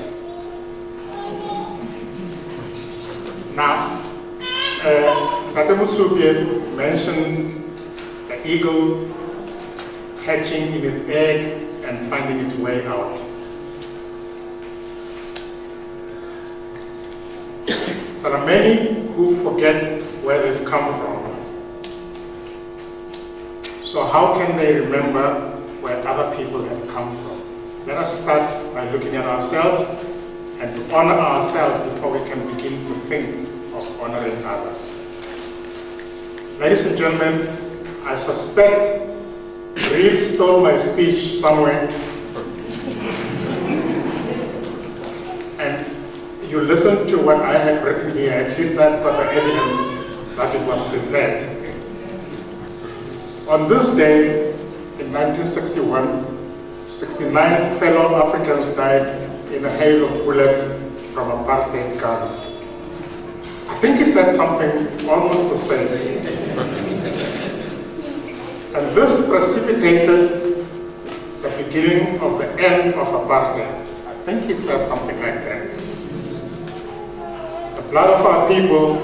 Now, Tate Musubi mentioned the eagle hatching in its egg and finding its way out. There are many who forget where they've come from. So how can they remember where other people have come from? Let us start by looking at ourselves and to honor ourselves before we can begin to think of honoring others. Ladies and gentlemen, I suspect Reeve stole my speech somewhere. And you listen to what I have written here, at least I've got the evidence that it was prepared. On this day, in 1961, 69 fellow Africans died in a hail of bullets from apartheid guns. I think he said something almost the same. And this precipitated the beginning of the end of apartheid. I think he said something like that. The blood of our people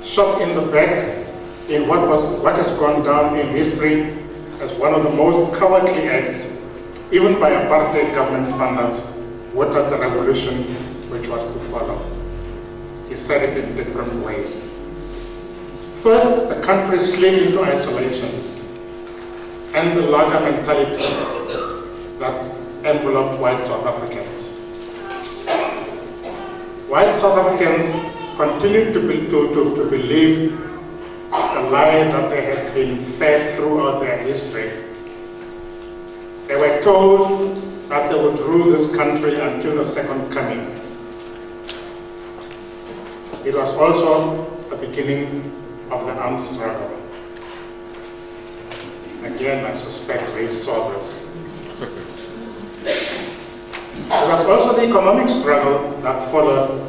shot in the back in what has gone down in history as one of the most cowardly acts, even by apartheid government standards, watered the revolution which was to follow. He said it in different ways. First, the country slid into isolation and the larger mentality that enveloped white South Africans. White South Africans continued to believe the lie that they had been fed throughout their history. They were told that they would rule this country until the second coming. It was also the beginning of the armed struggle. Again, I suspect Ray saw this. There was also the economic struggle that followed,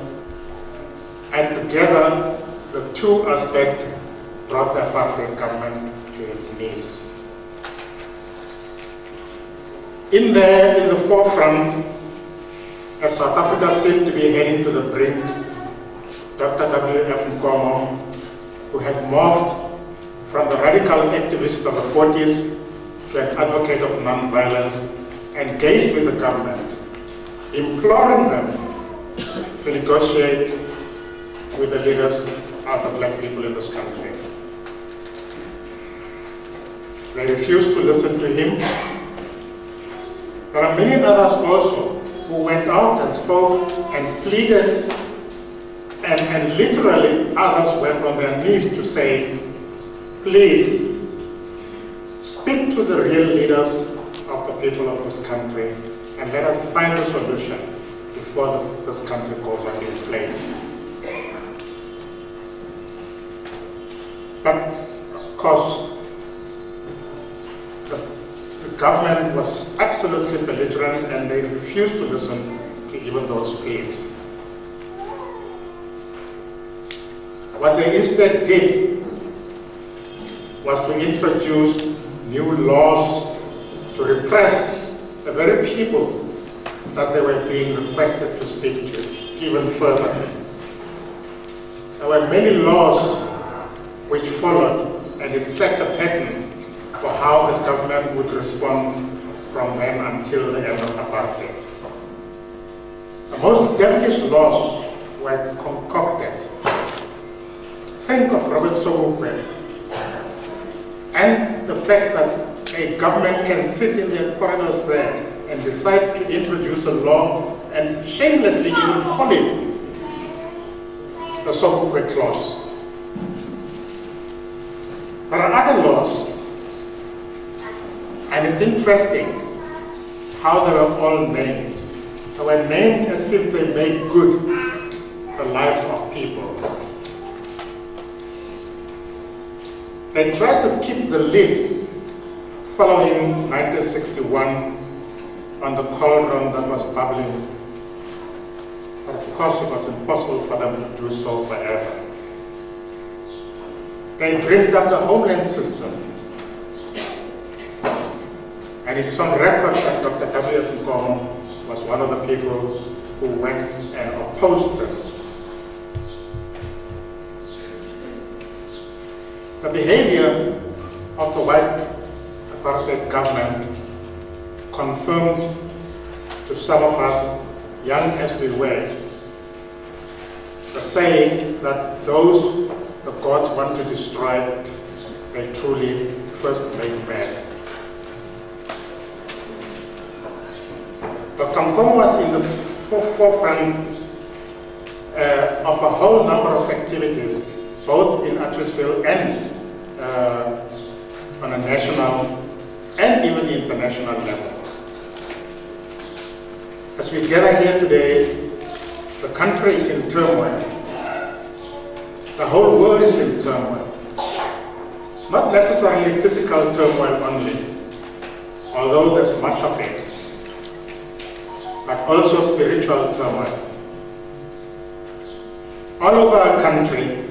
and together the two aspects brought the apartheid government to its knees. In the forefront, as South Africa seemed to be heading to the brink, Dr. W.F. Nkomo, who had morphed from the radical activist of the 40s to an advocate of non-violence, engaged with the government, imploring them to negotiate with the leaders of the black people in this country. They refused to listen to him. There are many others also who went out and spoke and pleaded, and literally others went on their knees to say, please, speak to the real leaders of the people of this country and let us find a solution before this country goes up in flames. But Of course, the government was absolutely belligerent and they refused to listen to even those pleas. What they instead did was to introduce new laws to repress the very people that they were being requested to speak to even further. There were many laws which followed, and it set the pattern for how the government would respond from then until the end of apartheid. The most devilish laws were concocted. Think of Robert Sobukwe and the fact that a government can sit in their corridors there and decide to introduce a law and shamelessly even call it the Sobukwe Clause. There are other laws, and it's interesting how they were all named. They were named as if they made good the lives of people. They tried to keep the lid following 1961 on the cauldron that was bubbling. But of course it was impossible for them to do so forever. They dreamed up the homeland system. And it's on record that Dr. Nkomo was one of the people who went and opposed this. The behavior of the white apartheid government confirmed to some of us, young as we were, the saying that those the gods want to destroy, they truly first make bad. Dr. Nkomo was in the forefront of a whole number of activities, both in Atteridgeville and on a national and even international level. As we gather here today, the country is in turmoil. The whole world is in turmoil. Not necessarily physical turmoil only, although there's much of it, but also spiritual turmoil. All over our country,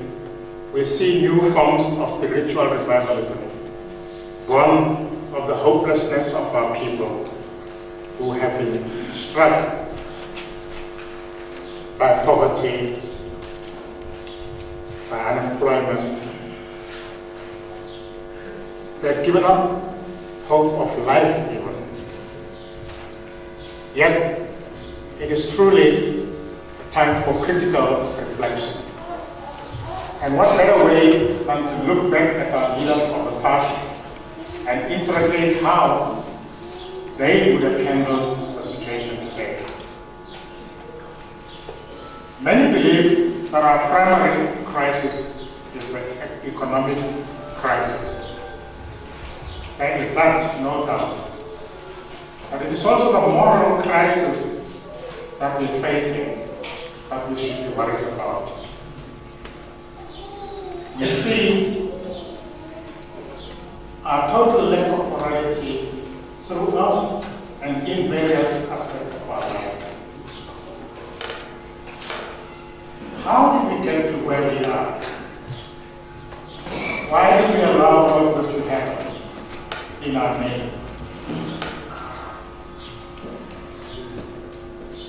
we see new forms of spiritual revivalism, born of the hopelessness of our people who have been struck by poverty, by unemployment. They've given up hope of life even. Yet, it is truly a time for critical reflection. And what better way than to look back at our leaders of the past and interrogate how they would have handled the situation today. Many believe that our primary crisis is the economic crisis. There is that, no doubt. But it is also the moral crisis that we're facing that we should be worried about. We see our total lack of morality throughout and in various aspects of our lives. How did we get to where we are? Why did we allow all of this to happen in our name?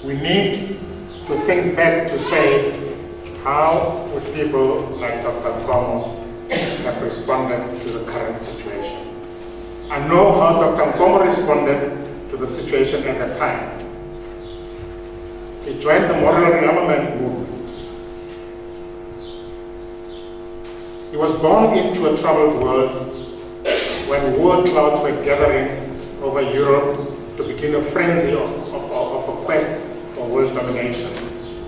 We need to think back to say, how would people like Dr. Nkomo have responded to the current situation? I know how Dr. Nkomo responded to the situation at the time. He joined the moral rearmament movement. He was born into a troubled world when war clouds were gathering over Europe to begin a frenzy of a quest for world domination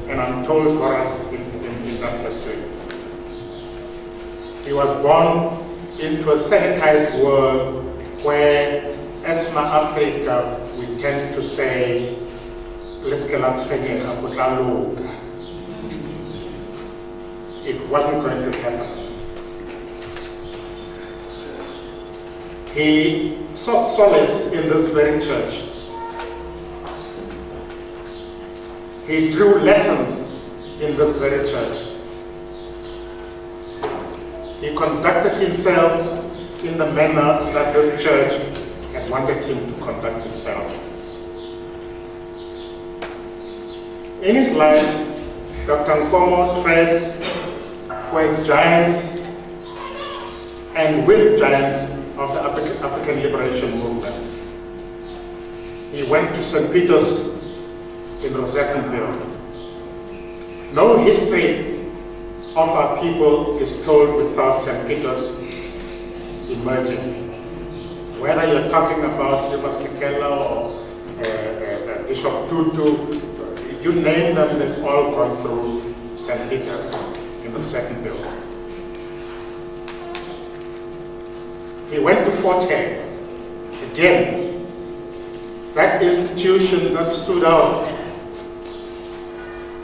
and untold horrors in that pursuit. He was born into a sanitized world where, as ma Africa, we tend to say, it wasn't going to happen. He sought solace in this very church. He drew lessons in this very church. He conducted himself in the manner that this church had wanted him to conduct himself. In his life, Dr. Nkomo tread where giants and with giants of the African liberation movement. He went to St. Peter's in Rosettenville. No history of our people is told without St. Peter's emerging. Whether you're talking about Mafikeng or Bishop Tutu, you name them, they've all gone through St. Peter's in Rosettenville. He went to Fort Hare. Again, that institution that stood out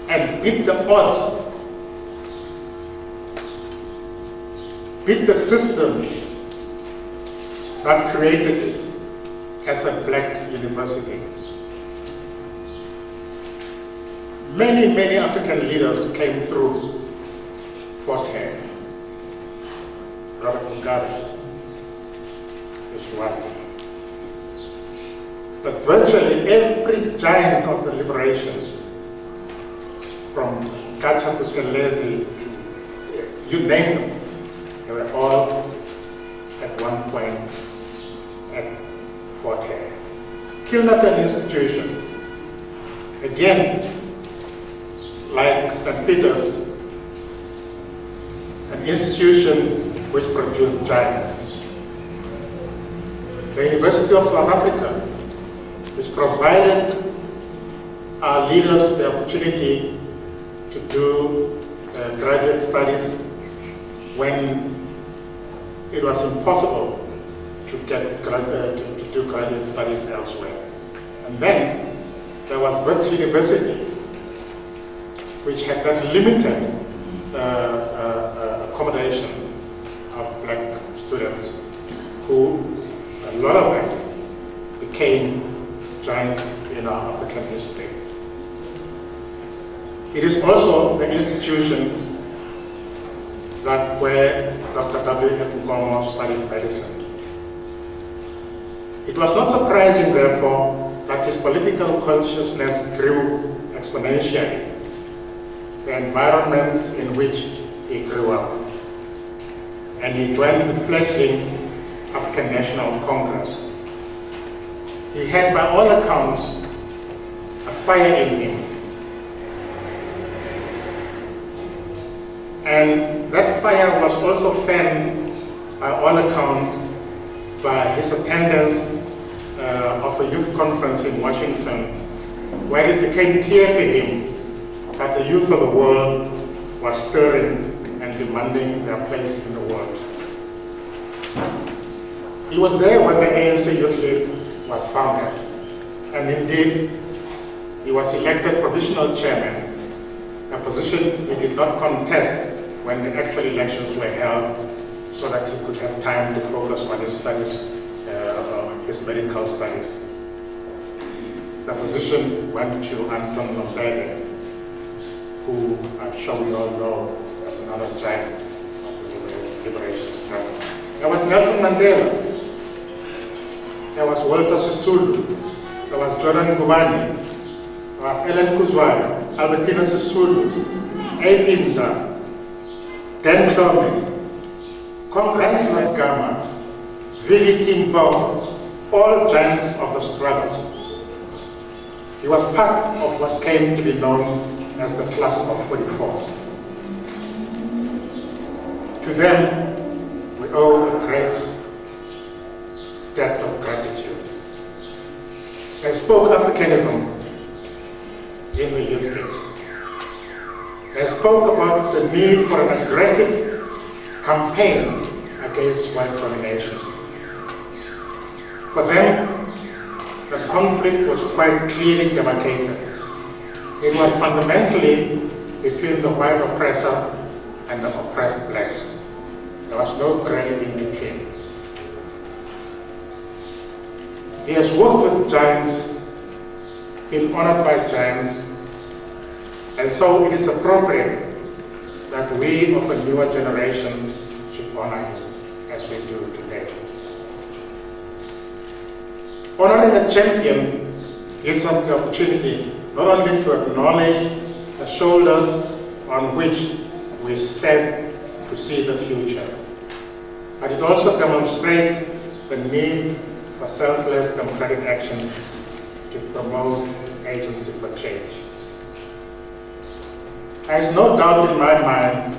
and beat the odds, beat the system that created it as a black university. Many, many African leaders came through Fort Hare. Robert Mugabe is one. But virtually every giant of the liberation, from Kacha to Telezi, you name them, they were all at one point at Fort Hare. Kilnerton Institute, again, like St. Peter's, an institution which produced giants. The University of South Africa, which provided our leaders the opportunity to do graduate studies when it was impossible to do graduate studies elsewhere. And then there was Wits University, which had that limited accommodation of black students, who, a lot of them, became giants in our African history. It is also the institution where Dr. W.F. Nkomo studied medicine. It was not surprising, therefore, that his political consciousness grew exponentially, the environments in which he grew up. And he joined the fledgling African National Congress. He had, by all accounts, a fire in him. And that fire was also fanned, by all accounts, by his attendance of a youth conference in Washington, where it became clear to him that the youth of the world was stirring and demanding their place in the world. He was there when the ANC Youth League was founded, and indeed, he was elected provisional chairman, a position he did not contest when the actual elections were held, so that he could have time to focus on his studies, his medical studies. The position went to Anton Lombe, who I'm sure we all know as another giant of the liberation struggle. There was Nelson Mandela, there was Walter Sisulu, there was Jordan Ngubane, there was Ellen Kuzwayo, Albertina Sisulu, Apinda, Dan Tlome, Congressman Gama, Vivi Timbo, all giants of the struggle. He was part of what came to be known as the class of 44. To them, we owe a great debt of gratitude. They spoke Africanism in the youth league. They spoke about the need for an aggressive campaign against white domination. For them, the conflict was quite clearly demarcated. It was fundamentally between the white oppressor and the oppressed blacks. There was no gray in between. He has worked with giants, been honored by giants, and so it is appropriate that we of a newer generation should honor him as we do today. Honoring a champion gives us the opportunity not only to acknowledge the shoulders on which we stand to see the future, but it also demonstrates the need for selfless democratic action to promote agency for change. There is no doubt in my mind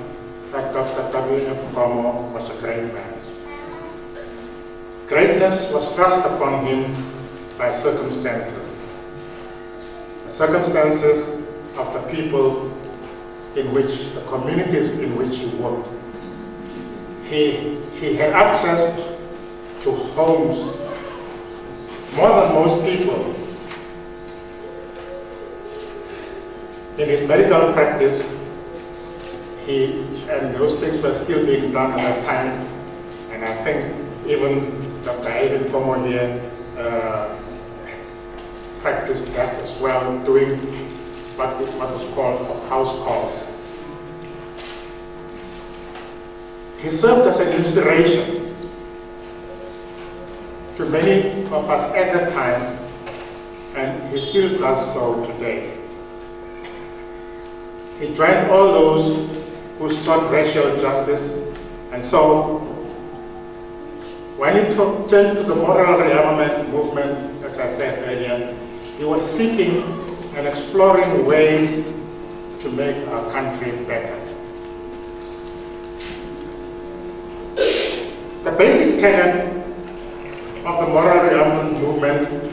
that Dr. W.F. Nkomo was a great man. Greatness was thrust upon him by circumstances. The circumstances of the people in which, the communities in which he worked. He had access to homes more than most people. In his medical practice, and those things were still being done at that time, and I think even Dr. Nkomo here practiced that as well, doing what was called house calls. He served as an inspiration to many of us at the time, and he still does so today. He joined all those who sought racial justice, and so when he turned to the moral rearmament movement, as I said earlier, he was seeking and exploring ways to make our country better. The basic tenet of the moral rearmament movement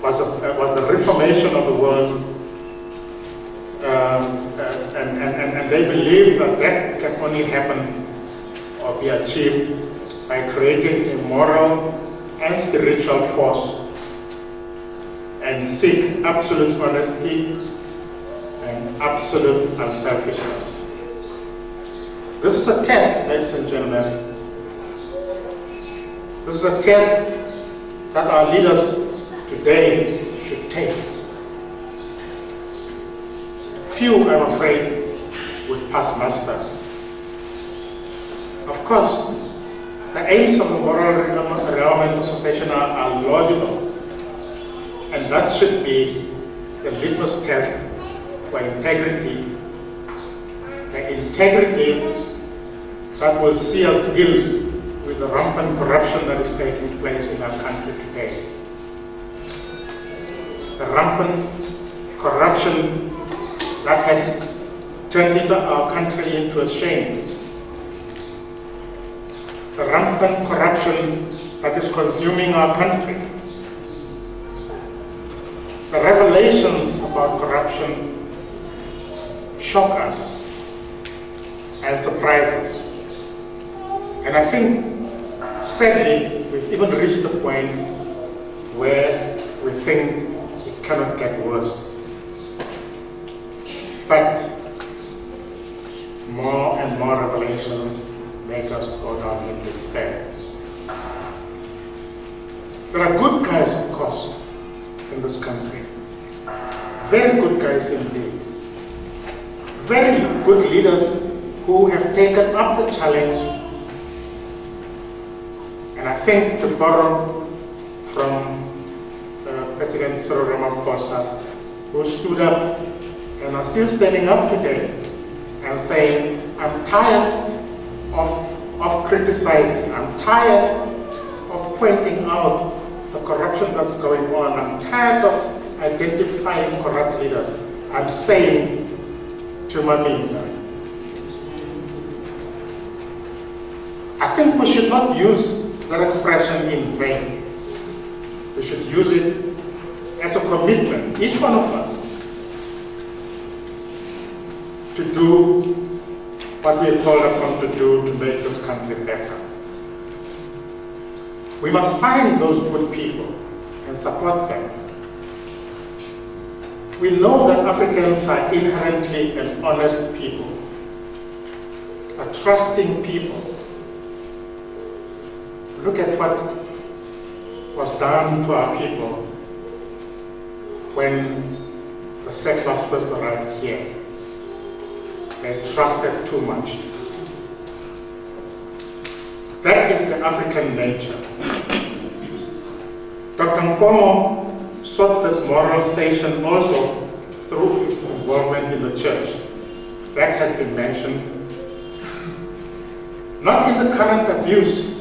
was the reformation of the world, and they believe that that can only happen or be achieved by creating a moral and spiritual force and seek absolute honesty and absolute unselfishness. This is a test, ladies and gentlemen. This is a test that our leaders today should take. Few, I'm afraid, would pass muster. Of course, the aims of the Moral Rearmament Association are laudable, and that should be the litmus test for integrity. The integrity that will see us deal with the rampant corruption that is taking place in our country today. The rampant corruption that has turned our country into a shame. The rampant corruption that is consuming our country. The revelations about corruption shock us and surprise us. And I think, sadly, we've even reached the point where we think it cannot get worse. But more and more revelations make us go down in despair. There are good guys, of course, in this country. Very good guys indeed. Very good leaders who have taken up the challenge. And I think, to borrow from President Cyril Ramaphosa, who stood up and are still standing up today and saying, I'm tired of criticizing, I'm tired of pointing out the corruption that's going on, I'm tired of identifying corrupt leaders. I'm saying to Mamina, I think we should not use that expression in vain. We should use it as a commitment, each one of us, to do what we are called upon to do to make this country better. We must find those good people and support them. We know that Africans are inherently an honest people, a trusting people. Look at what was done to our people when the settlers first arrived here. They trusted too much. That is the African nature. Dr. Nkomo sought this moral station also through his involvement in the church. That has been mentioned. Not in the current abuse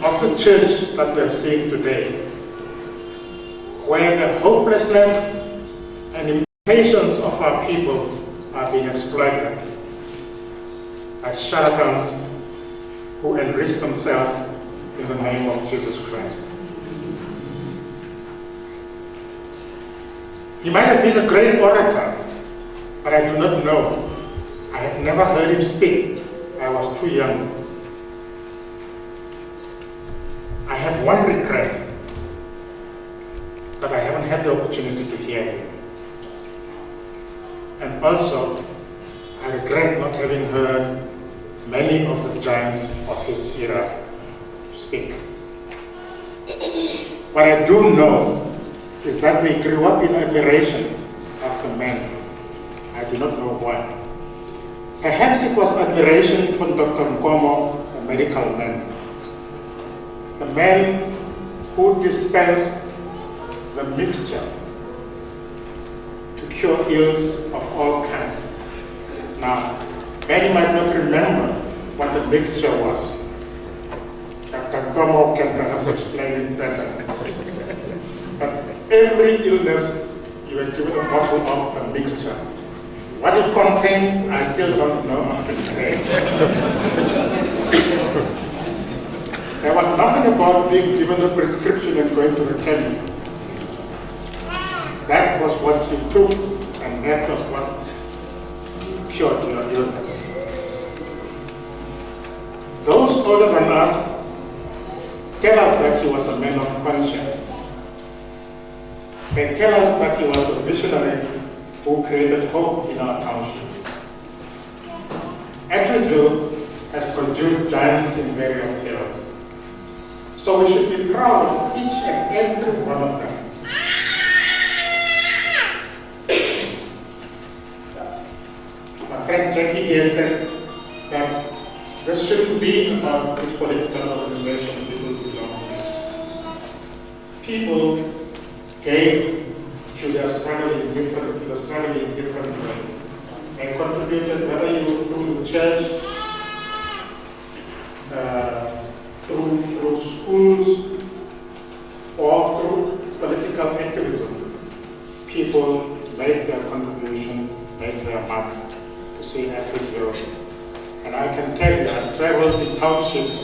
of the church that we are seeing today, where the hopelessness and impatience of our people are being exploited by charlatans who enrich themselves in the name of Jesus Christ. He might have been a great orator, but I do not know. I have never heard him speak. I was too young. I have one regret, that I haven't had the opportunity to hear him. And also, I regret not having heard many of the giants of his era speak. What I do know is that we grew up in admiration of the man. I do not know why. Perhaps it was admiration for Dr. Nkomo, a medical man. The man who dispensed the mixture to cure ills of all kinds. Now, many might not remember what the mixture was. Dr. Nkomo can perhaps explain it better. But every illness, you were given a bottle of the mixture. What it contained, I still don't know up to today. There was nothing about being given a prescription and going to the chemist. That was what you took, and that was what cured your illness. Those older than us tell us that he was a man of conscience. They tell us that he was a visionary who created hope in our township. Atteridgeville has produced giants in various fields. So we should be proud of each and every one of them. My friend Jackie here said that this shouldn't be about which political organization people belong to. People gave to their struggle in different ways. They contributed, whether you were through the church, through schools, or through political activism. People made their contribution, made their mark to see Atteridgeville. And I can tell you, I've traveled in townships,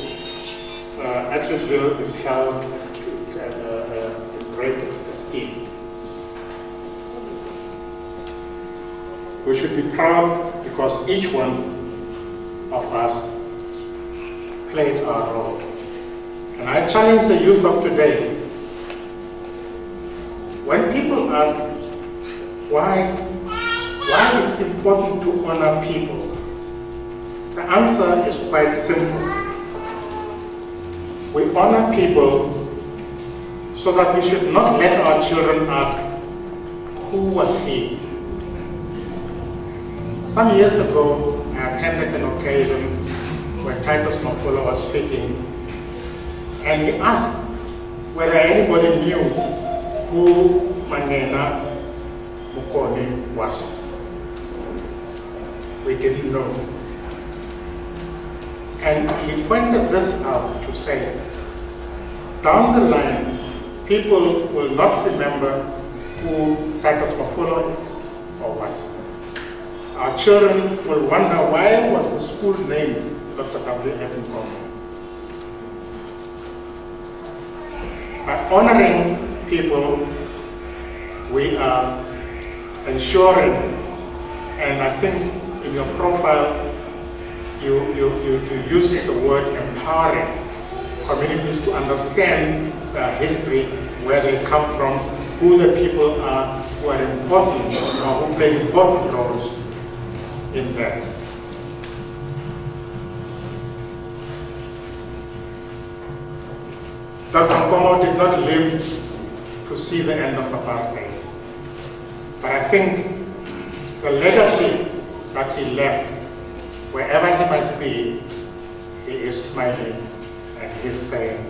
Atteridgeville is held in great esteem. We should be proud because each one of us played our role. And I challenge the youth of today, when people ask why is it important to honor people, the answer is quite simple. We honor people so that we should not let our children ask, who was he? Some years ago, I attended an occasion where Titus Mafula was speaking, and he asked whether anybody knew who Manena Mukone was. We didn't know. And he pointed this out to say, down the line, people will not remember who Titus Mafula is or was. Our children will wonder why was the school named Dr. W.F. Nkomo. By honoring people, we are ensuring, and I think in your profile, you use the word empowering communities to understand their history, where they come from, who the people are who are important or who play important roles in that. Dr. Nkomo did not live to see the end of apartheid. But I think the legacy that he left, wherever he might be, he is smiling and he's saying,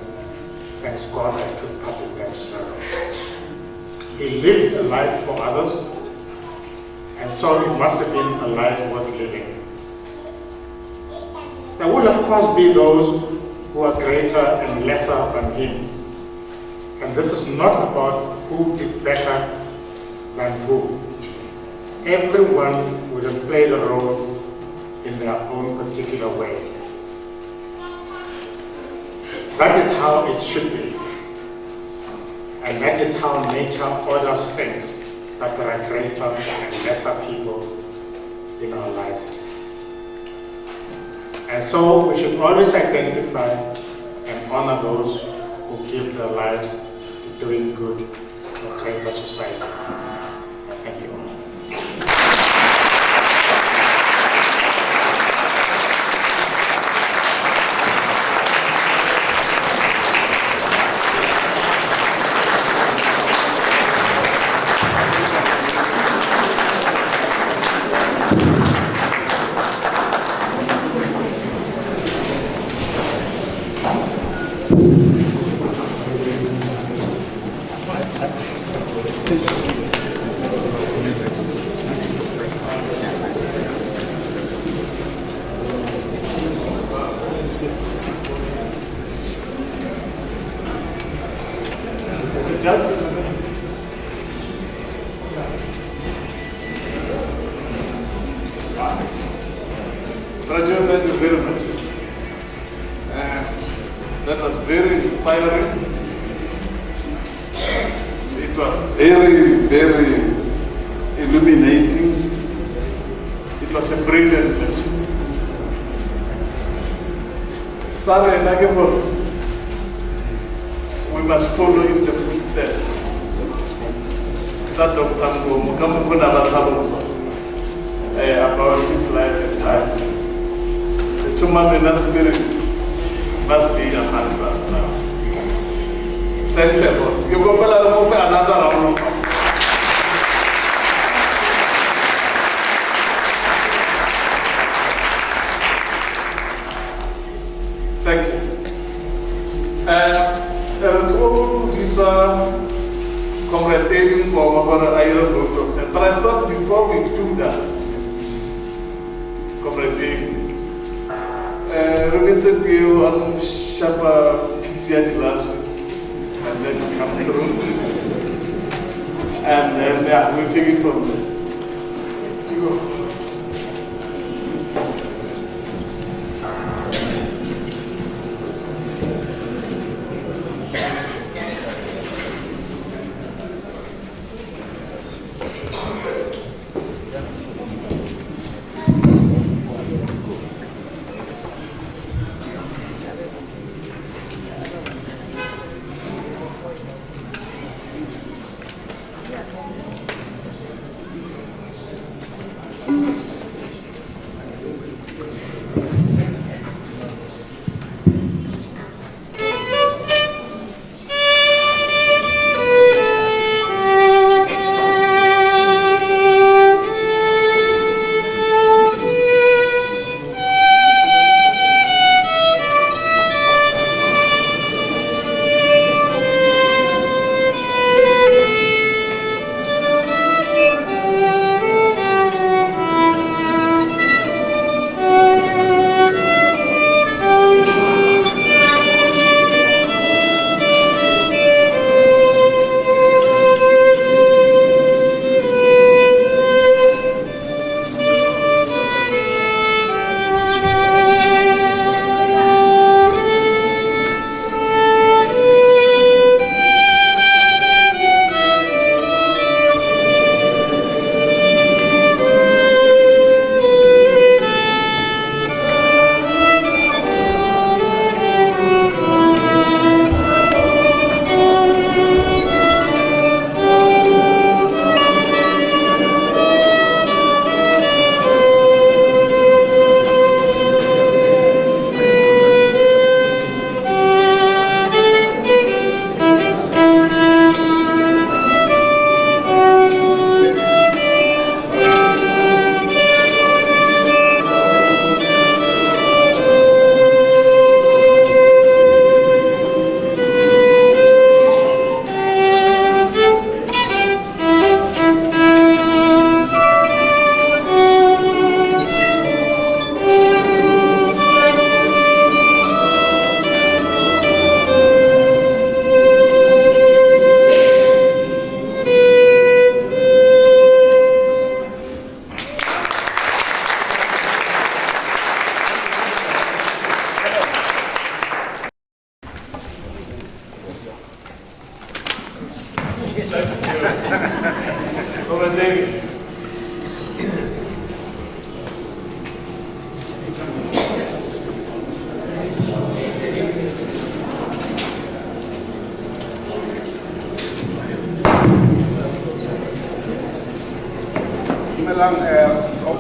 thanks God I took part in that struggle. He lived a life for others, and so it must have been a life worth living. There will of course be those who are greater and lesser than him. And this is not about who did better than who. Everyone would have played a role in their own particular way. That is how it should be. And that is how nature orders things, that there are greater and lesser people in our lives. And so we should always identify and honor those who give their lives to doing good for greater society. Thank you all. Thank you very much. That was very inspiring. It was very, very illuminating. It was a brilliant lecture. Sarah and Nagebo, we must follow in the footsteps. That Dr. Nkomo about his life and times. The Tumamena spirit must be enhanced us now. Thanks a lot. You go back and another round. Thank you. Comrade David Nkomo for an iron vote. But I thought before we do that, Comrade David, we'll send you on Shapa PCA class and then come through. And then we'll take it from there.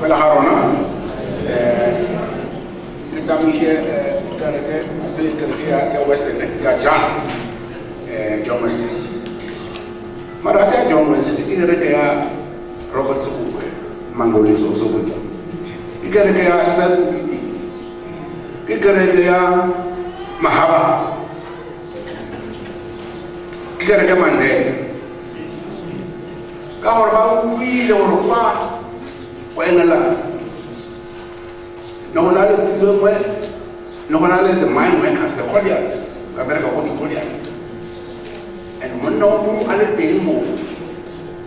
Fela Harona, Kamishe, Karake, Western, John Wesley. Marasa John Wesley, Igaraka, Robert Subuwe, Mangolis also with them. Igaraka, Seth, Igaraka, Mahaba, Igaraka Mande. Our about we don't want when alone. No one let them well, no one let the mind makers, the colliers, America colliers. And one no more, I let them move.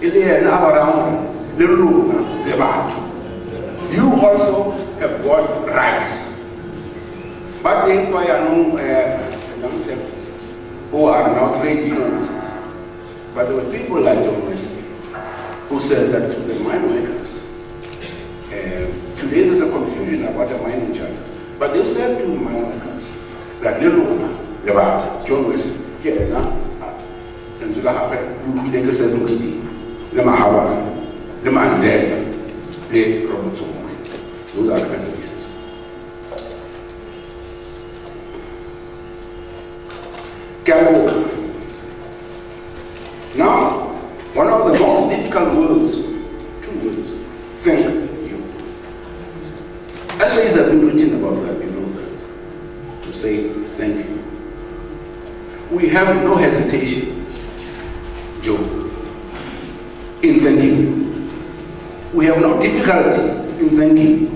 If they are now around, little room, the bath. You also have got rights. But they fire no who are not religious. But there were people like John Wesley who said that to the mine makers, today there's a confusion about the mining charter, but they said to the mine makers that about John Wesley, here now, and to the half, you can say something, the Mahaba, the man dead, late Robert Subuwe. Those are the Methodists. Now, one of the most difficult words, 2 words, thank you. Essays have been written about that, you know that, to say thank you. We have no hesitation, Joe, in thanking. We have no difficulty in thanking.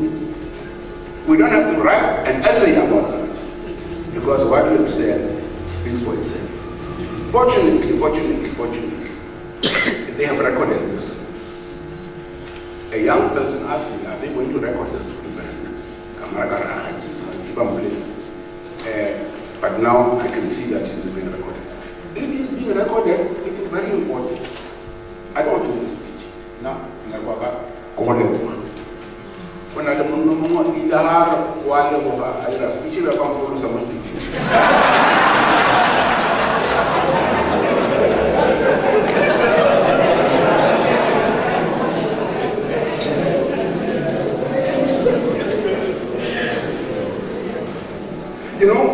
We don't have to write an essay about that, because what we have said speaks for itself. Fortunately, they have recorded this. A young person asked me, are they going to record this event? But now I can see that it is being recorded. It is being recorded, it is very important. I don't do this speech. No, never. When I don't know what it is, I speech will come follow some speech. You know,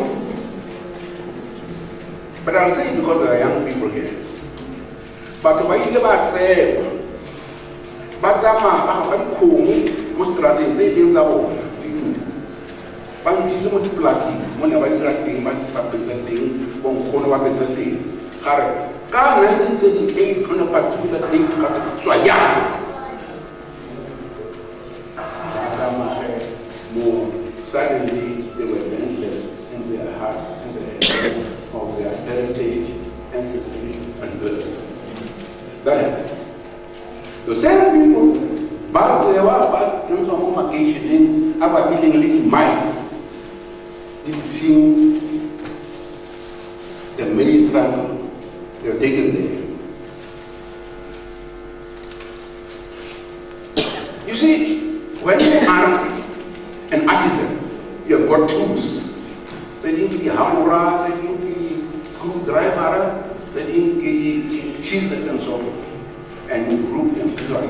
but I'll say it because there are young people here. But why you never say, but I'm cool, most strategies, they things are over. But see so much plastic, whenever you are doing massive representing, one corner representing, Hare. 1938 on a particular date, so suddenly they were relentless in their heart, in their head of their heritage, ancestry, and birth. That the same people, but they were about some occasion, our willingly mind, did see the many struggle they were taken there. You see, when you are an artisan, you have got tools. They need to be hammer, they need to be screwdriver, they need to be chisel and so forth. And you group them together.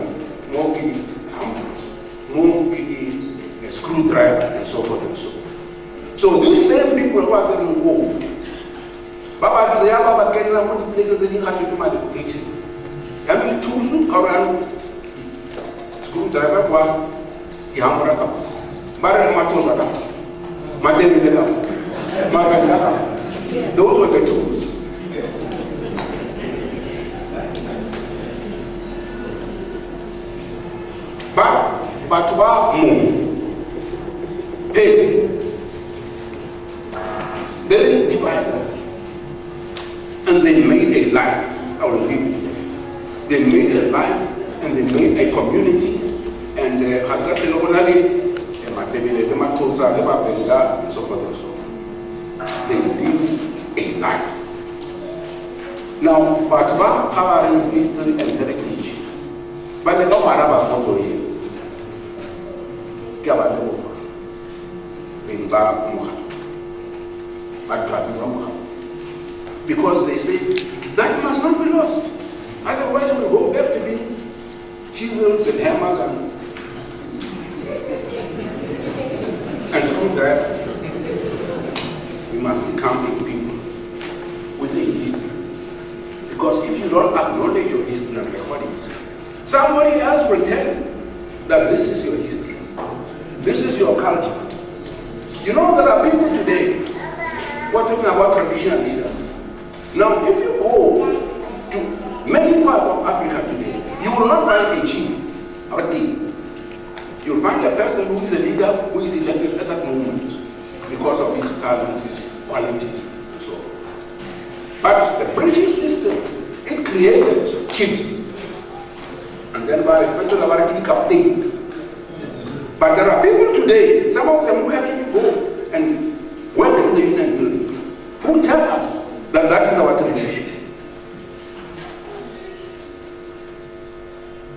More hammer, more screwdriver and so forth and so forth. So these same people who are saying, "Oh, Baba Zaya, Baba Kenya, what the places they have to do my education." Have you tools around screwdriver? Hammer, Mara Matosa, Madame, those were the tools. But what more? Hey, they divided and they made a life out of it. They made a life and they made a community and has got a local and so forth and so on. They live a life. Now, but what covering history and heritage? But they don't have a photo here. Because they say that must not be lost. Otherwise, we'll go back to being chisels and hammers and do that, we must become a people with a history. Because if you don't acknowledge your history and record it, somebody else will tell you that this is your history, this is your culture. You know, there are people today who are talking about traditional leaders. Now, if you go to many parts of Africa today, you will not find a chief or a king. You'll find a person who is a leader who is elected at that moment because of his talents, his qualities, and so forth. But the British system, it created chiefs. And then by federal captain. But there are people today, some of them who actually go and work in the union buildings, who tell us that that is our tradition.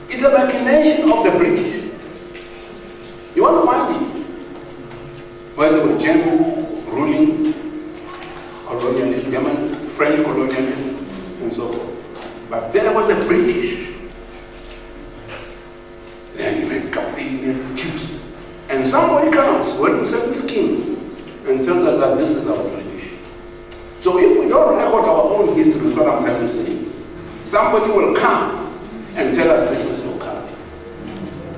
It's a machination of the British. You won't find it where they were German ruling, colonialists, German, French colonialists, and so forth. But there were the British. Then you had captain chiefs. And somebody comes with certain schemes and tells us that this is our tradition. So if we don't record our own history, that's what I'm trying to say, somebody will come and tell us this is your culture.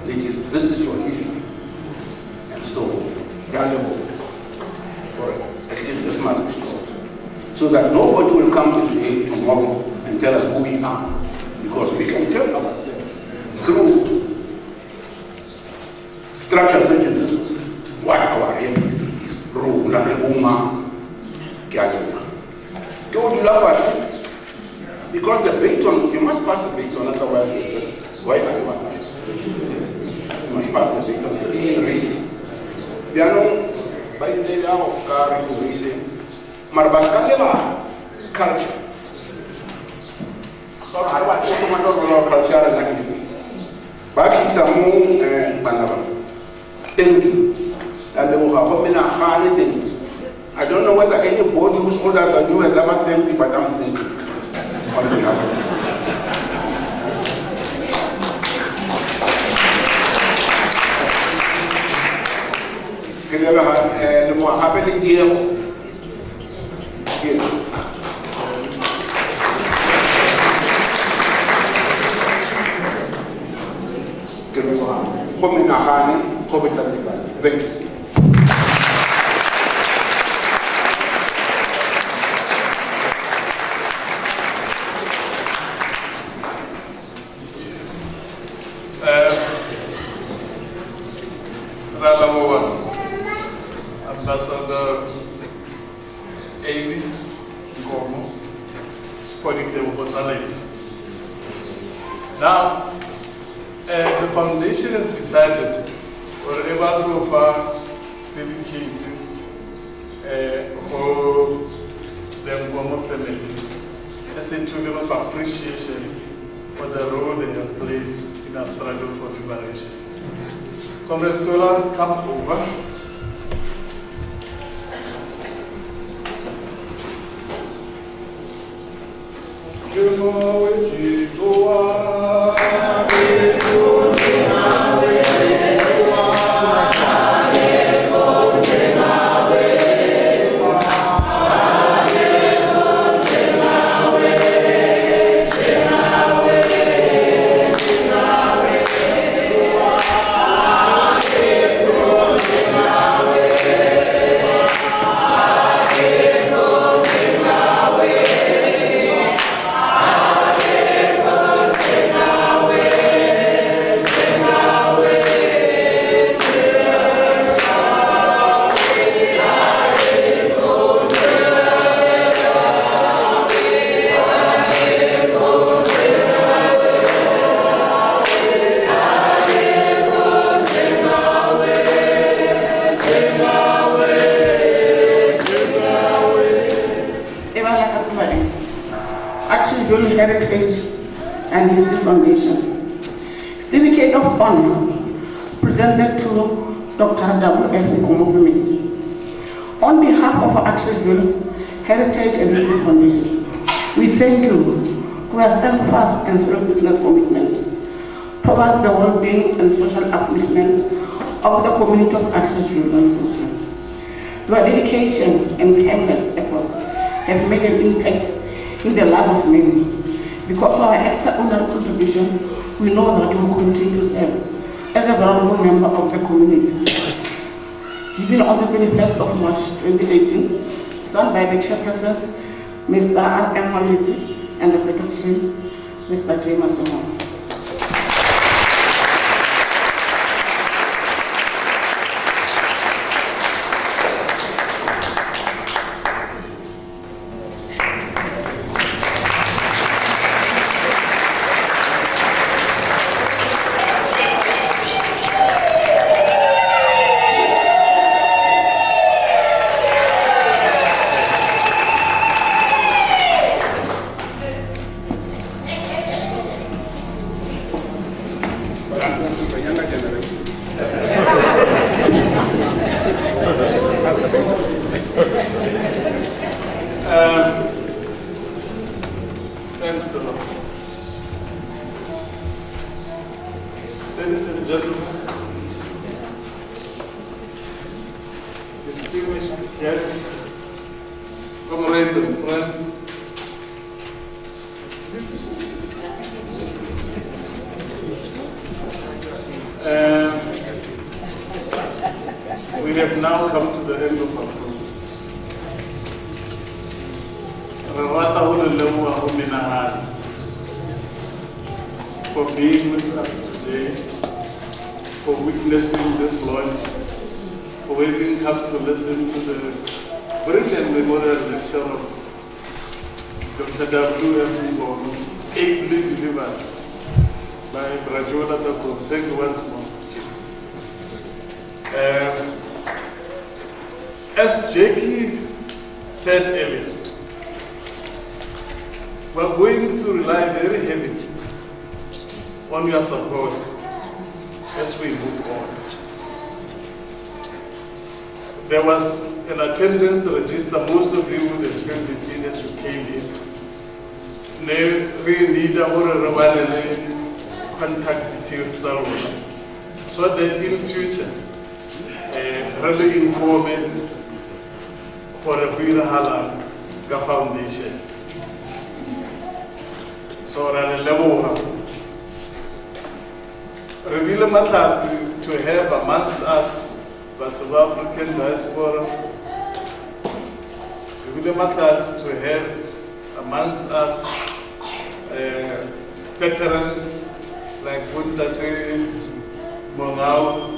This is your history. And so forth. Or at least this must be stopped. So that nobody will come tomorrow and tell us who we are. Because we can tell ourselves through structure such as this, what our real history is. Don't you love us? Because the baton, you must pass the baton, otherwise you just wipe everyone. You must pass the baton to the race. Piano, by the way, of car, you say, Marabastad, culture. So I want to talk about culture and activity. Back in some Manava. Thank you. And the Hofmeyr High School. I don't know whether anybody who's older than you has ever thanked me, but I'm thinking. On behalf of you. The more happily deal. Thank you. Ambassador Nkomo for the Democratic. Now, the foundation has decided wherever group are dedicated for the Nkomo family as a token of appreciation for the role they have played in our struggle for liberation. Comrade Stola, come over. Atteridgeville Heritage and History Foundation. Certificate of Honor presented to Dr. W.F. Nkomo. On behalf of Atteridgeville Heritage and History Foundation, we thank you for your steadfast and self-business commitment towards the well-being and social upliftment of the community of Atteridgeville and Social. Your dedication and timeless efforts have made an impact in the life of many. Because of our extraordinary contribution, we know that you will continue to serve as a valuable member of the community. Given on the 21st of March 2018, signed by the chairperson, Mr. R.M. Maliti, and the secretary, Mr. J. Massimo. Thanks to Lord. Ladies and gentlemen, distinguished guests, comrades and friends, we have now come to the end of our program. For being with us today, for witnessing this launch, for waking up to listen to the brilliant memorial lecture of Dr. W.F. Nkomo, ably delivered by Brajola Dougall. Thank you once more. As Jackie said earlier, we're going to rely very heavily on your support as we move on. There was an attendance register. Most of you would have filled it in as you came in. We need our contact details so that in future, really inform for a Halang Foundation. So Reveal matter to have amongst us, but of African diaspora. Reveal matter to have amongst us veterans like Buntate Mongau.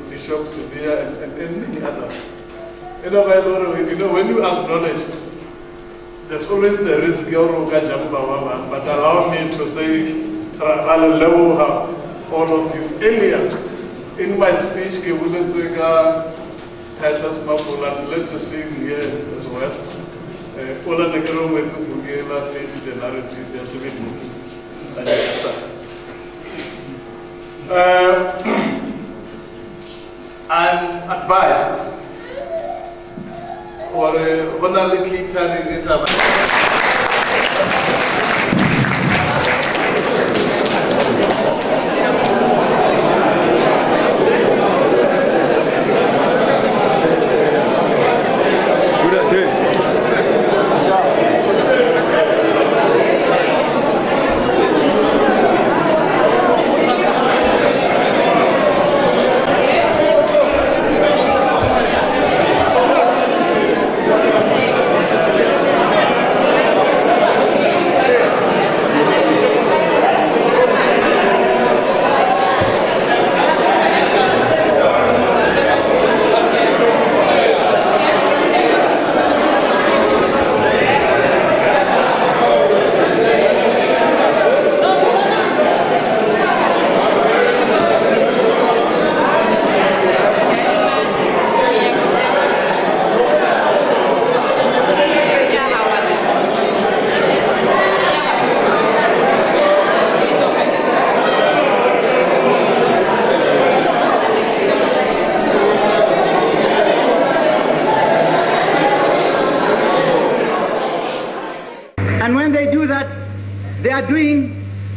Bishop Sevilla and many others. When you acknowledge, there's always the risk, but allow me to say, all of you. Earlier, in my speech, I wouldn't say, Titus Mapula, let us sing here as well. All of the girls who gave the narrative, there's a bit I'm advised or only turning it up.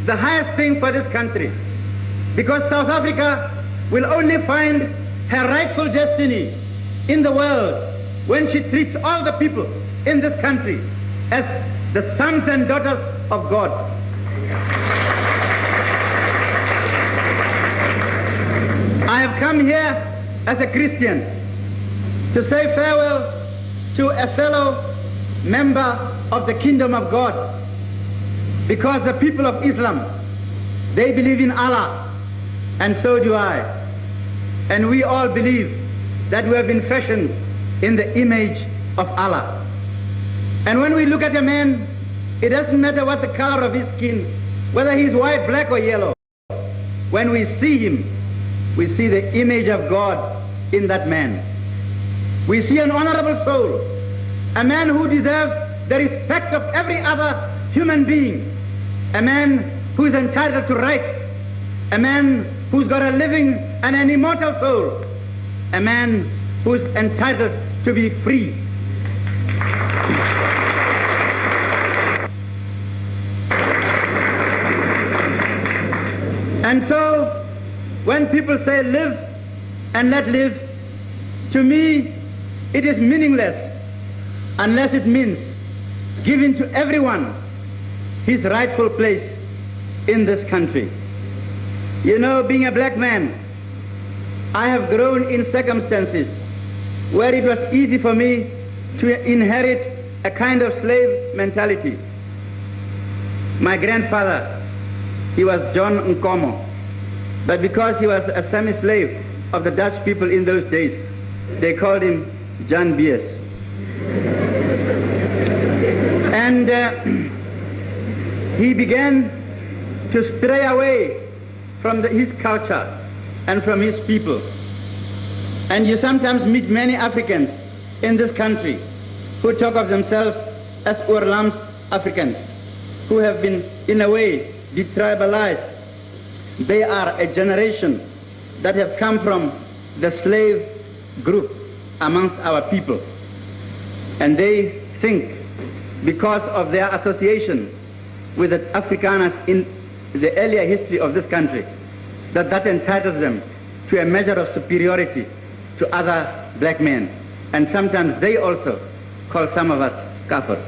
the highest thing for this country, because South Africa will only find her rightful destiny in the world when she treats all the people in this country as the sons and daughters of God. I have come here as a Christian to say farewell to a fellow member of the kingdom of God, because the people of Islam, they believe in Allah, and so do I. And we all believe that we have been fashioned in the image of Allah. And when we look at a man, it doesn't matter what the color of his skin, whether he's white, black, or yellow. When we see him, we see the image of God in that man. We see an honorable soul, a man who deserves the respect of every other human being, a man who is entitled to rights, a man who's got a living and an immortal soul, a man who's entitled to be free. And so, when people say live and let live, to me it is meaningless unless it means giving to everyone his rightful place in this country. You know, being a black man, I have grown in circumstances where it was easy for me to inherit a kind of slave mentality. My grandfather, he was John Nkomo, but because he was a semi-slave of the Dutch people in those days, they called him John Bies. And he began to stray away from his culture and from his people. And you sometimes meet many Africans in this country who talk of themselves as Oorlam's Africans, who have been, in a way, detribalized. They are a generation that have come from the slave group amongst our people. And they think, because of their association with the Afrikaners in the earlier history of this country, that entitles them to a measure of superiority to other black men. And sometimes they also call some of us kafir.